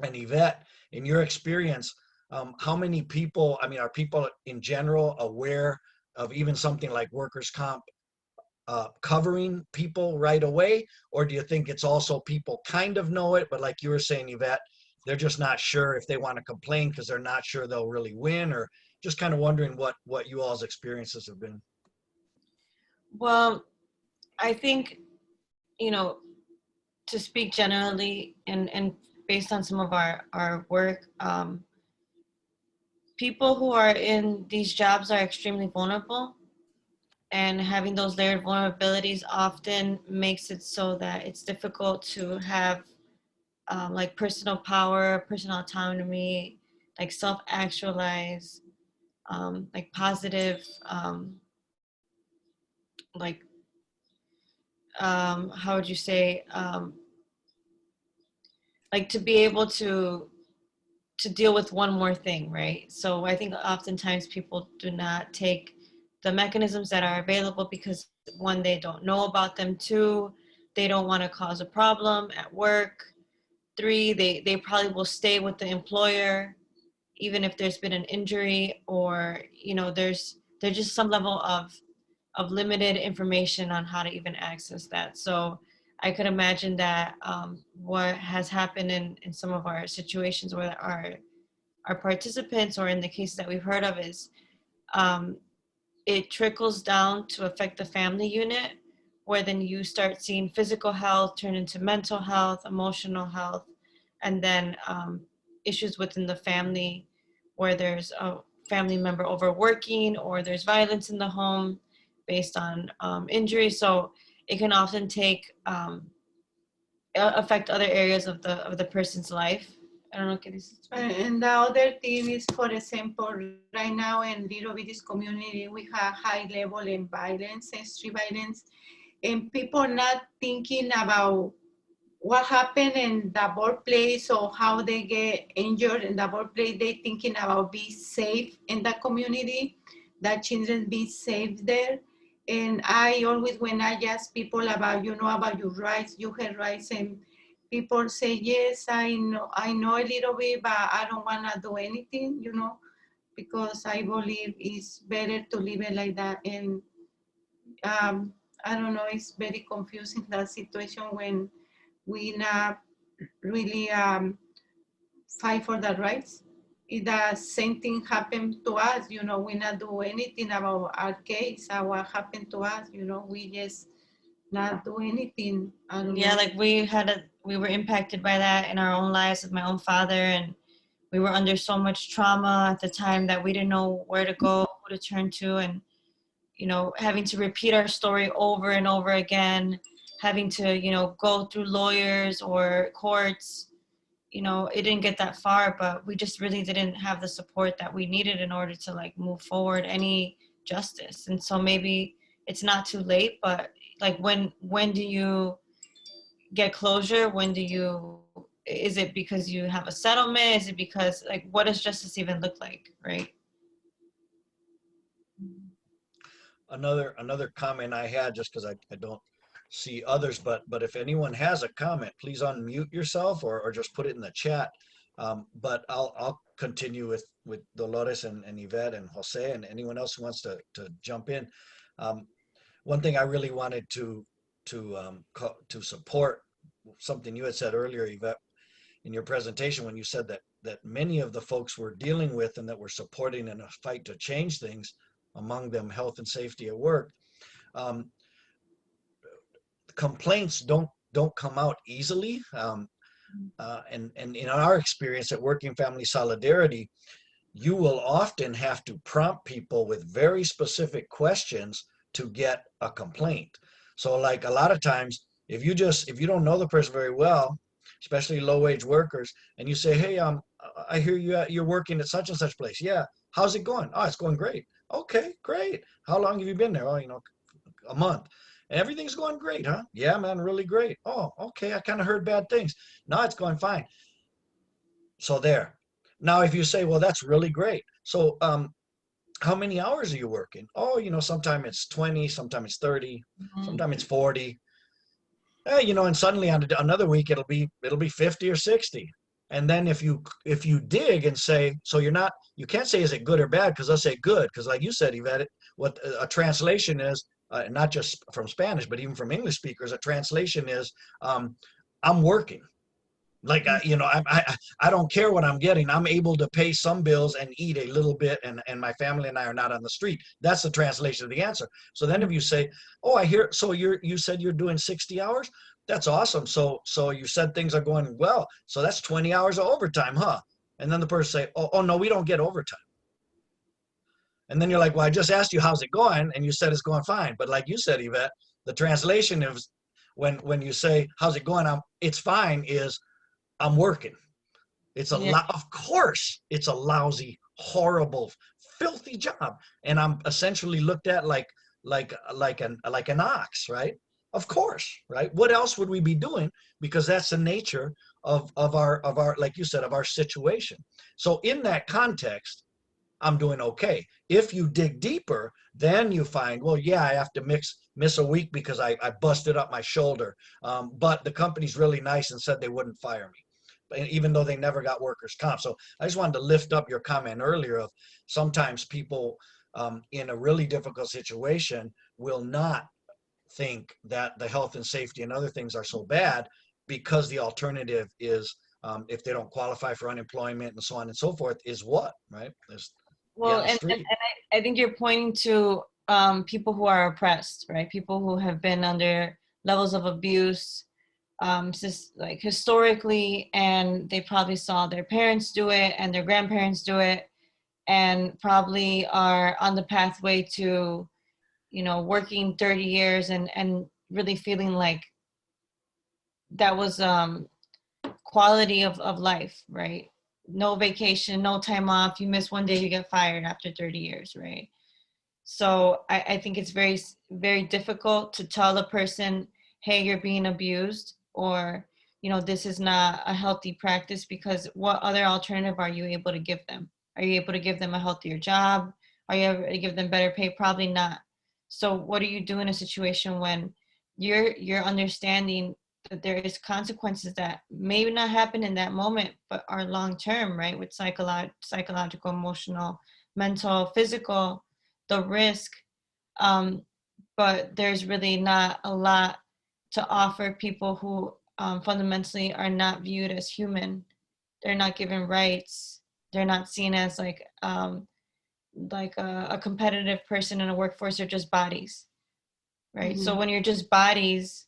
Yvette, in your experience, how many people, are people in general aware of even something like workers' comp covering people right away? Or do you think it's also people kind of know it, but like you were saying, Yvette, they're just not sure if they want to complain because they're not sure they'll really win, or just kind of wondering what you all's experiences have been? Well, I think, to speak generally and based on some of our work, people who are in these jobs are extremely vulnerable, and having those layered vulnerabilities often makes it so that it's difficult to have like personal power, personal autonomy, like self-actualize, like positive, like how would you say, like to be able to deal with one more thing, right? So I think oftentimes people do not take the mechanisms that are available because, one, they don't know about them. Two, they don't want to cause a problem at work. Three, they probably will stay with the employer even if there's been an injury, or there's just some level of limited information on how to even access that. So I could imagine that what has happened in some of our situations where our participants, or in the cases that we've heard of, is it trickles down to affect the family unit, where then you start seeing physical health turn into mental health, emotional health, and then issues within the family where there's a family member overworking, or there's violence in the home based on injury. So it can often affect other areas of the person's life. I don't know. And the other thing is, for example, right now in Little Bitties community, we have high level in violence, street violence, and people not thinking about what happened in the workplace or how they get injured in the workplace. They thinking about be safe in the community, that children be safe there. And I always, when I ask people about, about your rights, you have rights, and people say, yes, I know a little bit, but I don't want to do anything, because I believe it's better to live it like that. And I don't know, it's very confusing, that situation when we not really fight for the rights. If the same thing happened to us, we not do anything about our case, what happened to us, we just not do anything. Yeah, like we were impacted by that in our own lives with my own father, and we were under so much trauma at the time that we didn't know where to go, who to turn to, and you know, having to repeat our story over and over again, having to, you know, go through lawyers or courts. You know, it didn't get that far, but we just really didn't have the support that we needed in order to like move forward any justice. And so maybe it's not too late, but like when do you get closure? When do you, is it because you have a settlement? Is it because, like, what does justice even look like, right? Another comment I had, just because I don't see others, but if anyone has a comment, please unmute yourself or just put it in the chat. But I'll continue with Dolores and Yvette and Jose and anyone else who wants to jump in. One thing I really wanted to support something you had said earlier, Yvette, in your presentation, when you said that many of the folks we're dealing with and that we're supporting in a fight to change things, among them health and safety at work, complaints don't come out easily. And in our experience at Working Family Solidarity, you will often have to prompt people with very specific questions to get a complaint. So like a lot of times, if you don't know the person very well, especially low-wage workers, and you say, hey, I hear you're working at such and such place. Yeah, how's it going? Oh, it's going great. Okay, great. How long have you been there? Oh, you know, a month. Everything's going great, huh? Yeah, man, really great. Oh, okay, I kind of heard bad things. No, it's going fine. So there. Now, if you say, well, that's really great. So how many hours are you working? Oh, you know, sometimes it's 20, sometimes it's 30, sometimes it's 40. You know, and suddenly on another week, it'll be 50 or 60. And then if you dig and say, so you can't say, is it good or bad? Because they'll say good. Because like you said, Yvette, what a translation is, not just from Spanish, but even from English speakers, a translation is, I'm working. Like, you know, I don't care what I'm getting. I'm able to pay some bills and eat a little bit, and my family and I are not on the street. That's the translation of the answer. So then if you say, oh, I hear, so you said you're doing 60 hours? That's awesome. So you said things are going well. So that's 20 hours of overtime, huh? And then the person say, oh no, we don't get overtime. And then you're like, well, I just asked you, how's it going? And you said it's going fine. But like you said, Yvette, the translation is when you say, how's it going? It's fine is, I'm working. It's of course, it's a lousy, horrible, filthy job. And I'm essentially looked at like an ox, right? Of course, right? What else would we be doing? Because that's the nature of our, like you said, of our situation. So in that context, I'm doing okay. If you dig deeper, then you find, well, yeah, I have to miss a week because I busted up my shoulder. But the company's really nice and said they wouldn't fire me, even though they never got workers' comp. So I just wanted to lift up your comment earlier of sometimes people in a really difficult situation will not think that the health and safety and other things are so bad, because the alternative is, if they don't qualify for unemployment and so on and so forth, is what, right? Well, and I think you're pointing to people who are oppressed, right? People who have been under levels of abuse, just like historically, and they probably saw their parents do it and their grandparents do it, and probably are on the pathway to, you know, working 30 years and really feeling like that was quality of life, right? No vacation, no time off. You miss one day, you get fired after 30 years, right? So I think it's very, very difficult to tell a person, hey, you're being abused, or, you know, this is not a healthy practice, because what other alternative are you able to give them? Are you able to give them a healthier job? Are you able to give them better pay? Probably not. So what do you do in a situation when you're understanding that there is consequences that may not happen in that moment, but are long-term, right? With psychological, emotional, mental, physical, the risk. But there's really not a lot to offer people who fundamentally are not viewed as human. They're not given rights. They're not seen as like a competitive person in a workforce. They're just bodies, right? Mm-hmm. So when you're just bodies,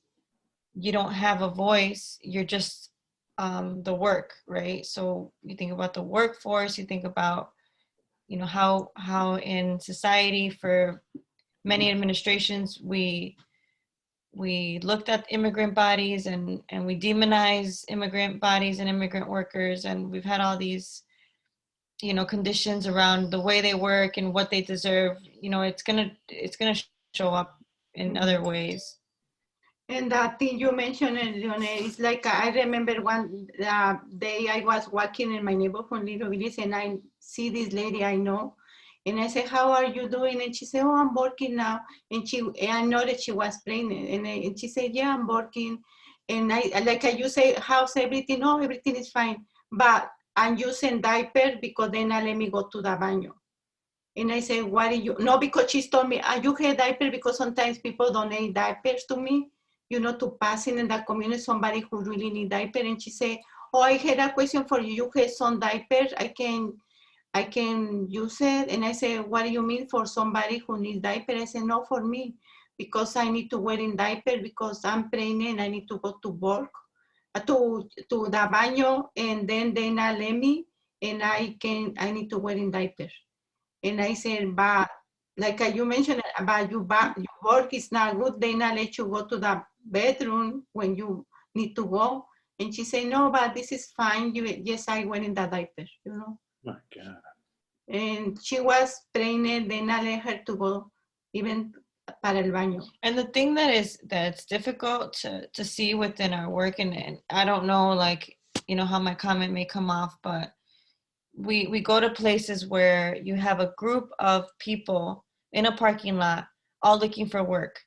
you don't have a voice. You're just the work, right? So you think about the workforce, you think about, you know, how in society for many administrations we looked at immigrant bodies and we demonize immigrant bodies and immigrant workers, and we've had all these, you know, conditions around the way they work and what they deserve. You know, it's gonna show up in other ways. And that thing you mentioned, Leone, it's like I remember one day I was walking in my neighborhood, Little Village, and I see this lady I know. And I said, how are you doing? And she said, oh, I'm working now. And I know that she was pregnant. And she said, yeah, I'm working. And you say, how's everything? Oh, everything is fine. But I'm using diaper because then I let me go to the baño. And I said, what are you? No, because she told me, you have diaper because sometimes people donate diapers to me, you know, to pass in the community, somebody who really need diaper. And she said, oh, I had a question for you. You have some diapers, I can use it. And I said, what do you mean for somebody who needs diaper? I said, no, for me, because I need to wear in diaper because I'm pregnant, I need to go to work, to the baño, and then they not let me, and I need to wear in diaper. And I said, but like you mentioned about your work is not good, they not let you go to the bedroom when you need to go. And she said, no, but this is fine. Yes, I went in the diaper, you know. My God. And she was pregnant, they not let her to go even para el baño. And the thing that's difficult to see within our work, and I don't know, like, you know, how my comment may come off, but we go to places where you have a group of people in a parking lot all looking for work,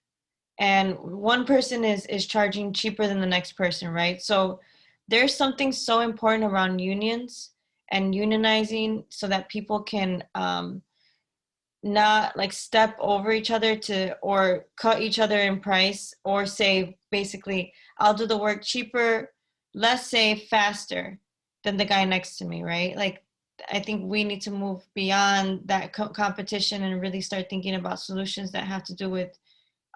and one person is charging cheaper than the next person, right? So there's something so important around unions and unionizing so that people can not like step over each other or cut each other in price, or say basically, I'll do the work cheaper, less safe, faster than the guy next to me, right? Like, I think we need to move beyond that competition and really start thinking about solutions that have to do with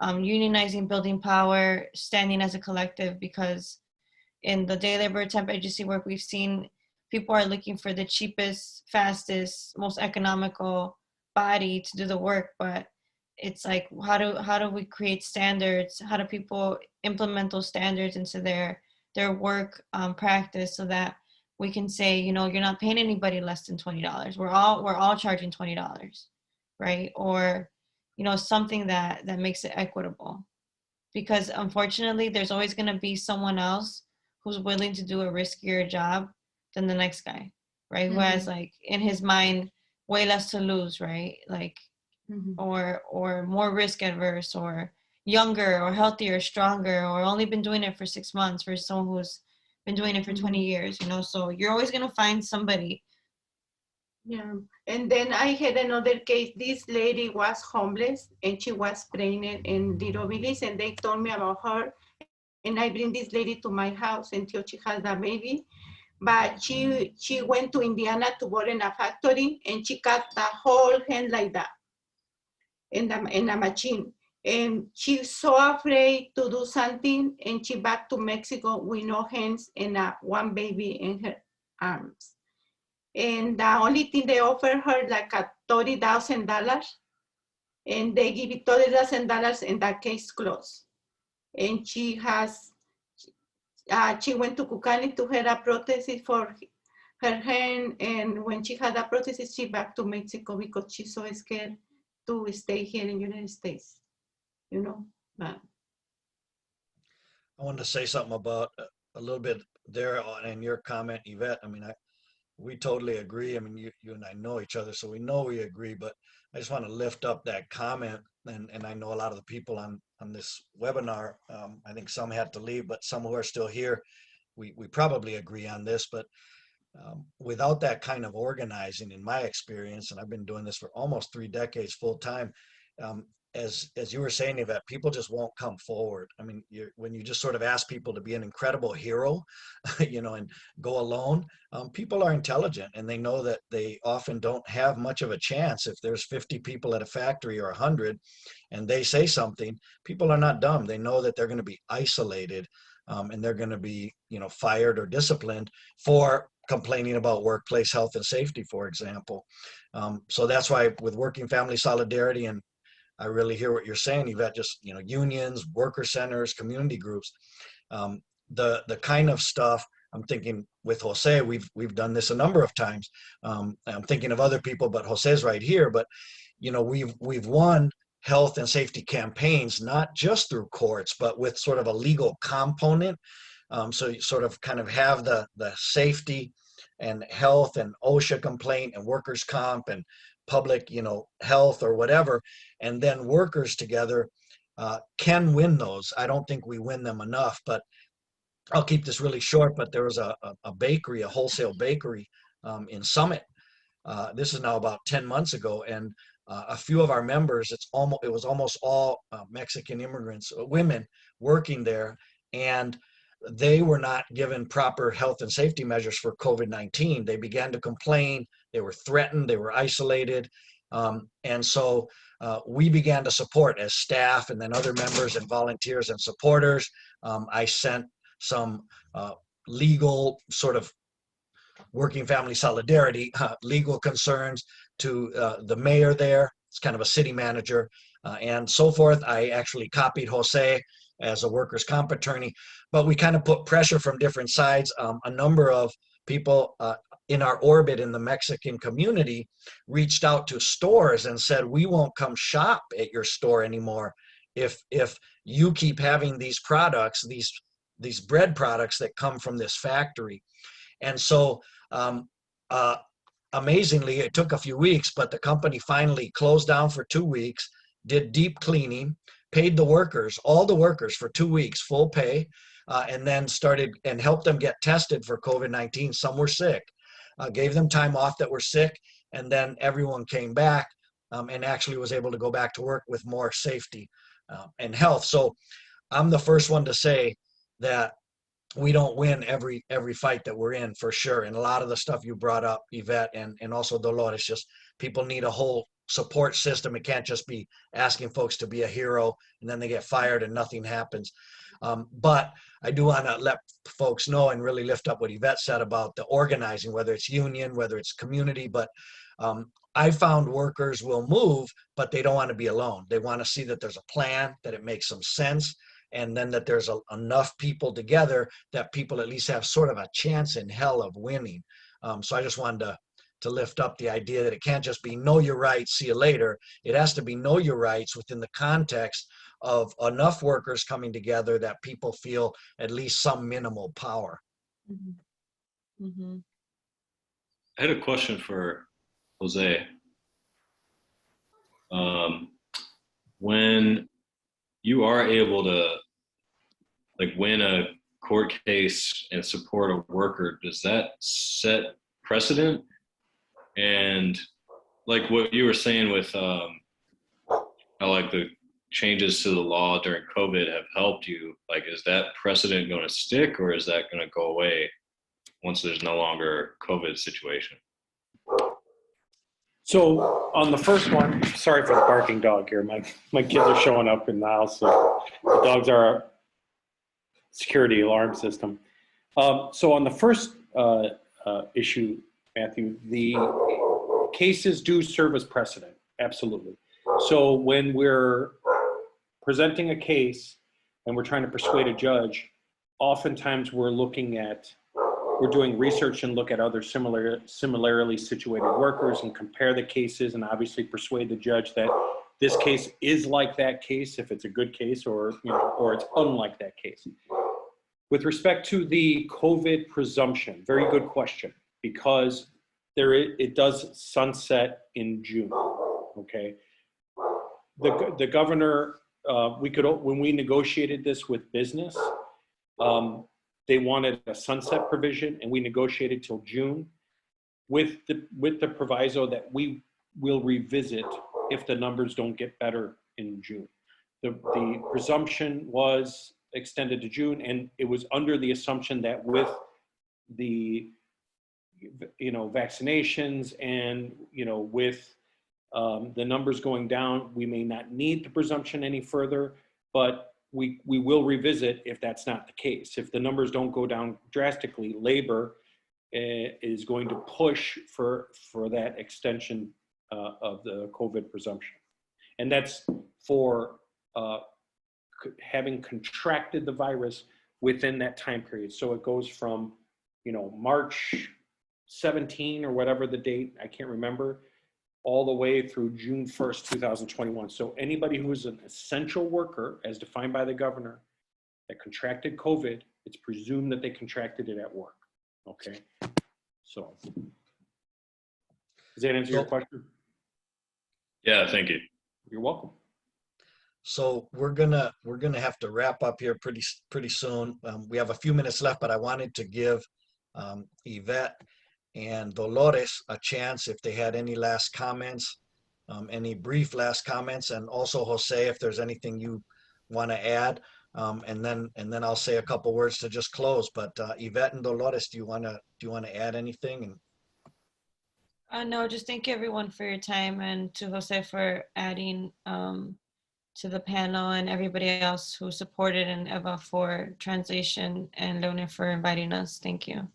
unionizing, building power, standing as a collective, because in the day labor temp agency work we've seen, people are looking for the cheapest, fastest, most economical body to do the work. But it's like, how do we create standards? How do people implement those standards into their work practice, so that we can say, you know, you're not paying anybody less than $20. We're all charging $20, right? Or, you know, something that makes it equitable. Because unfortunately, there's always going to be someone else who's willing to do a riskier job than the next guy, right? Mm-hmm. Who has, like, in his mind, way less to lose, right? Like, Mm-hmm. or more risk adverse, or younger, or healthier, stronger, or only been doing it for 6 months versus someone who's been doing it for 20 years, you know? So you're always going to find somebody. Yeah, and then I had another case. This lady was homeless and she was pregnant in Little Village, and they told me about her. And I bring this lady to my house until she has a baby. But she went to Indiana to work in a factory, and she cut the whole hand like that in a machine. And she's so afraid to do something, and she back to Mexico with no hands and one baby in her arms. And the only thing they offer her like a $30,000, and they give it $30,000 and that case closed. And she went to Cucani to have a prosthesis for her hand, and when she had a prosthesis, she back to Mexico because she's so scared to stay here in the United States, you know. But I wanted to say something about a little bit there in your comment, Yvette. I mean, we totally agree. I mean, you and I know each other, so we know we agree, but I just want to lift up that comment. And I know a lot of the people on this webinar, I think some had to leave, but some who are still here, we probably agree on this. But without that kind of organizing, in my experience, and I've been doing this for almost 3 decades full time, as you were saying, Yvette, people just won't come forward. I mean, when you just sort of ask people to be an incredible hero, you know, and go alone, people are intelligent, and they know that they often don't have much of a chance. If there's 50 people at a factory or 100, and they say something, people are not dumb. They know that they're going to be isolated. and they're going to be, fired or disciplined for complaining about workplace health and safety, for example. So that's why with Working Family Solidarity, and I really hear what you're saying, Yvette, just, unions, worker centers, community groups, the kind of stuff I'm thinking with Jose, we've done this a number of times. I'm thinking of other people, but Jose's right here. But we've won health and safety campaigns, not just through courts, but with sort of a legal component. So you sort of kind of have the safety and health and OSHA complaint and workers' comp and public, health or whatever, and then workers together can win those. I don't think we win them enough, but I'll keep this really short. But there was a bakery, a wholesale bakery in Summit. This is now about 10 months ago, and a few of our members, it was almost all Mexican immigrants, women working there, and they were not given proper health and safety measures for COVID-19. They began to complain, they were threatened, they were isolated. And so we began to support as staff, and then other members and volunteers and supporters. I sent some legal sort of Working Family Solidarity legal concerns to the mayor there. It's kind of a city manager and so forth. I actually copied Jose as a workers' comp attorney, but we kind of put pressure from different sides. A number of people in our orbit in the Mexican community reached out to stores and said, we won't come shop at your store anymore if you keep having these products, these bread products that come from this factory. And so amazingly, it took a few weeks, but the company finally closed down for 2 weeks, did deep cleaning, paid the workers, all the workers, for 2 weeks, full pay, and then started and helped them get tested for COVID-19. Some were sick, gave them time off that were sick, and then everyone came back and actually was able to go back to work with more safety and health. So I'm the first one to say that we don't win every fight that we're in, for sure. And a lot of the stuff you brought up, Yvette, and also Dolores, just people need a whole support system. It can't just be asking folks to be a hero and then they get fired and nothing happens. But I do want to let folks know and really lift up what Yvette said about the organizing, whether it's union, whether it's community. But I found workers will move, but they don't want to be alone. They want to see that there's a plan, that it makes some sense, and then that there's enough people together that people at least have sort of a chance in hell of winning. So I just wanted to lift up the idea that it can't just be know your rights, see you later. It has to be know your rights within the context of enough workers coming together that people feel at least some minimal power. Mm-hmm. Mm-hmm. I had a question for Jose. When you are able to win a court case and support a worker, does that set precedent? And like what you were saying with how the changes to the law during COVID have helped you, is that precedent going to stick, or is that going to go away once there's no longer a COVID situation? So on the first one, sorry for the barking dog here. My kids are showing up in the house. So the dogs are our security alarm system. So on the first issue, Matthew, the cases do serve as precedent, absolutely. So when we're presenting a case and we're trying to persuade a judge, oftentimes we're doing research and look at other similarly situated workers and compare the cases and obviously persuade the judge that this case is like that case, if it's a good case, or it's unlike that case. With respect to the COVID presumption, very good question, because it does sunset in June, okay? The governor, when we negotiated this with business, they wanted a sunset provision, and we negotiated till June with the proviso that we will revisit if the numbers don't get better in June. The presumption was extended to June, and it was under the assumption that with the vaccinations and with the numbers going down, we may not need the presumption any further, but we will revisit if that's not the case. If the numbers don't go down drastically, labor is going to push for that extension of the COVID presumption. And that's for having contracted the virus within that time period. So it goes from, March 17 or whatever the date, I can't remember, all the way through June 1st, 2021. So anybody who is an essential worker, as defined by the governor, that contracted COVID, it's presumed that they contracted it at work. Okay. So does that answer your question? Yeah, thank you. You're welcome. So we're gonna have to wrap up here pretty soon. We have a few minutes left, but I wanted to give Yvette and Dolores a chance if they had any last comments, any brief last comments, and also Jose, if there's anything you want to add, and then I'll say a couple words to just close. But Yvette and Dolores, do you want to add anything? No, just thank you everyone for your time, and to Jose for adding to the panel, and everybody else who supported, and Eva for translation, and Leone for inviting us. Thank you.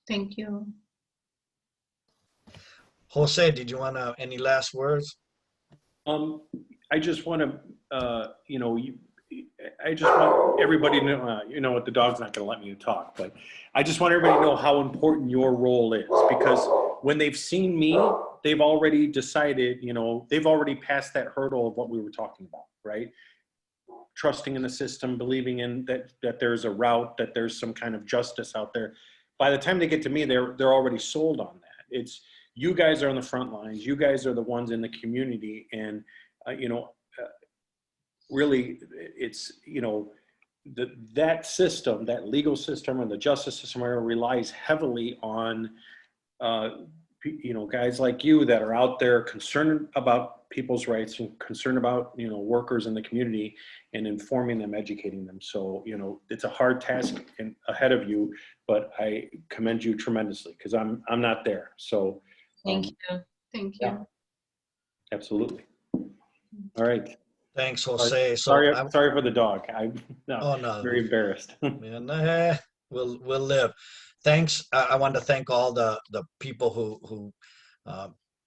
Thank you. Jose, did you want any last words? I just want to, I just want everybody to know, what, the dog's not going to let me talk, but I just want everybody to know how important your role is, because when they've seen me, they've already decided, they've already passed that hurdle of what we were talking about, right? Trusting in the system, believing in that there's a route, that there's some kind of justice out there. By the time they get to me, they're already sold on that. It's, you guys are on the front lines. You guys are the ones in the community. And, really it's, that system, that legal system and the justice system relies heavily on, guys like you that are out there concerned about people's rights and concerned about, workers in the community, and informing them, educating them. So, it's a hard task ahead of you, but I commend you tremendously, because I'm not there. So Thank you. Thank you. yeah, absolutely. All right. Thanks, Jose. Sorry for the dog. I'm no. very embarrassed. Man, we'll live. Thanks. I want to thank all the people who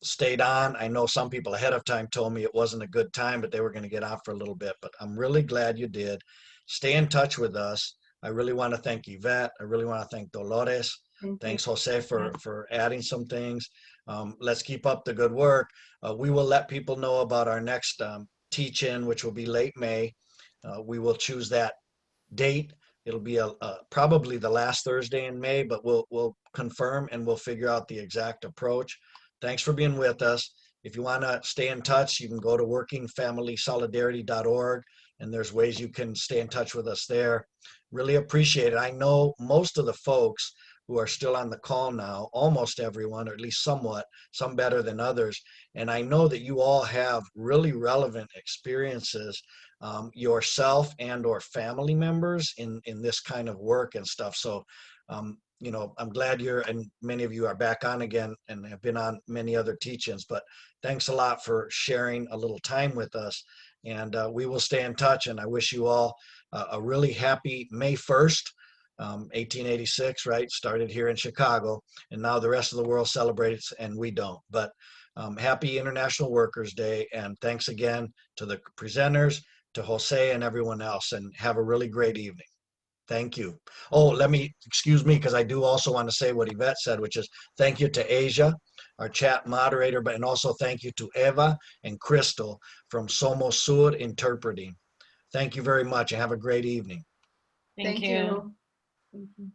stayed on. I know some people ahead of time told me it wasn't a good time, but they were going to get off for a little bit. But I'm really glad you did. Stay in touch with us. I really want to thank Yvette. I really want to thank Dolores. Thanks, Jose, for adding some things. Let's keep up the good work. We will let people know about our next teach-in, which will be late May. We will choose that date. It'll be probably the last Thursday in May, but we'll confirm and we'll figure out the exact approach. Thanks for being with us. If you want to stay in touch, you can go to workingfamilysolidarity.org, and there's ways you can stay in touch with us there. Really appreciate it. I know most of the folks who are still on the call now, almost everyone, or at least somewhat, some better than others. And I know that you all have really relevant experiences, yourself and or family members in this kind of work and stuff. So, I'm glad and many of you are back on again and have been on many other teach-ins, but thanks a lot for sharing a little time with us. And we will stay in touch, and I wish you all a really happy May 1st. 1886, right? Started here in Chicago, and now the rest of the world celebrates and we don't. But happy International Workers' Day, and thanks again to the presenters, to Jose and everyone else, and have a really great evening. Thank you. Oh, excuse me, because I do also want to say what Yvette said, which is thank you to Asia, our chat moderator, and also thank you to Eva and Crystal from Somos Sur Interpreting. Thank you very much, and have a great evening. Thank you. Thank you.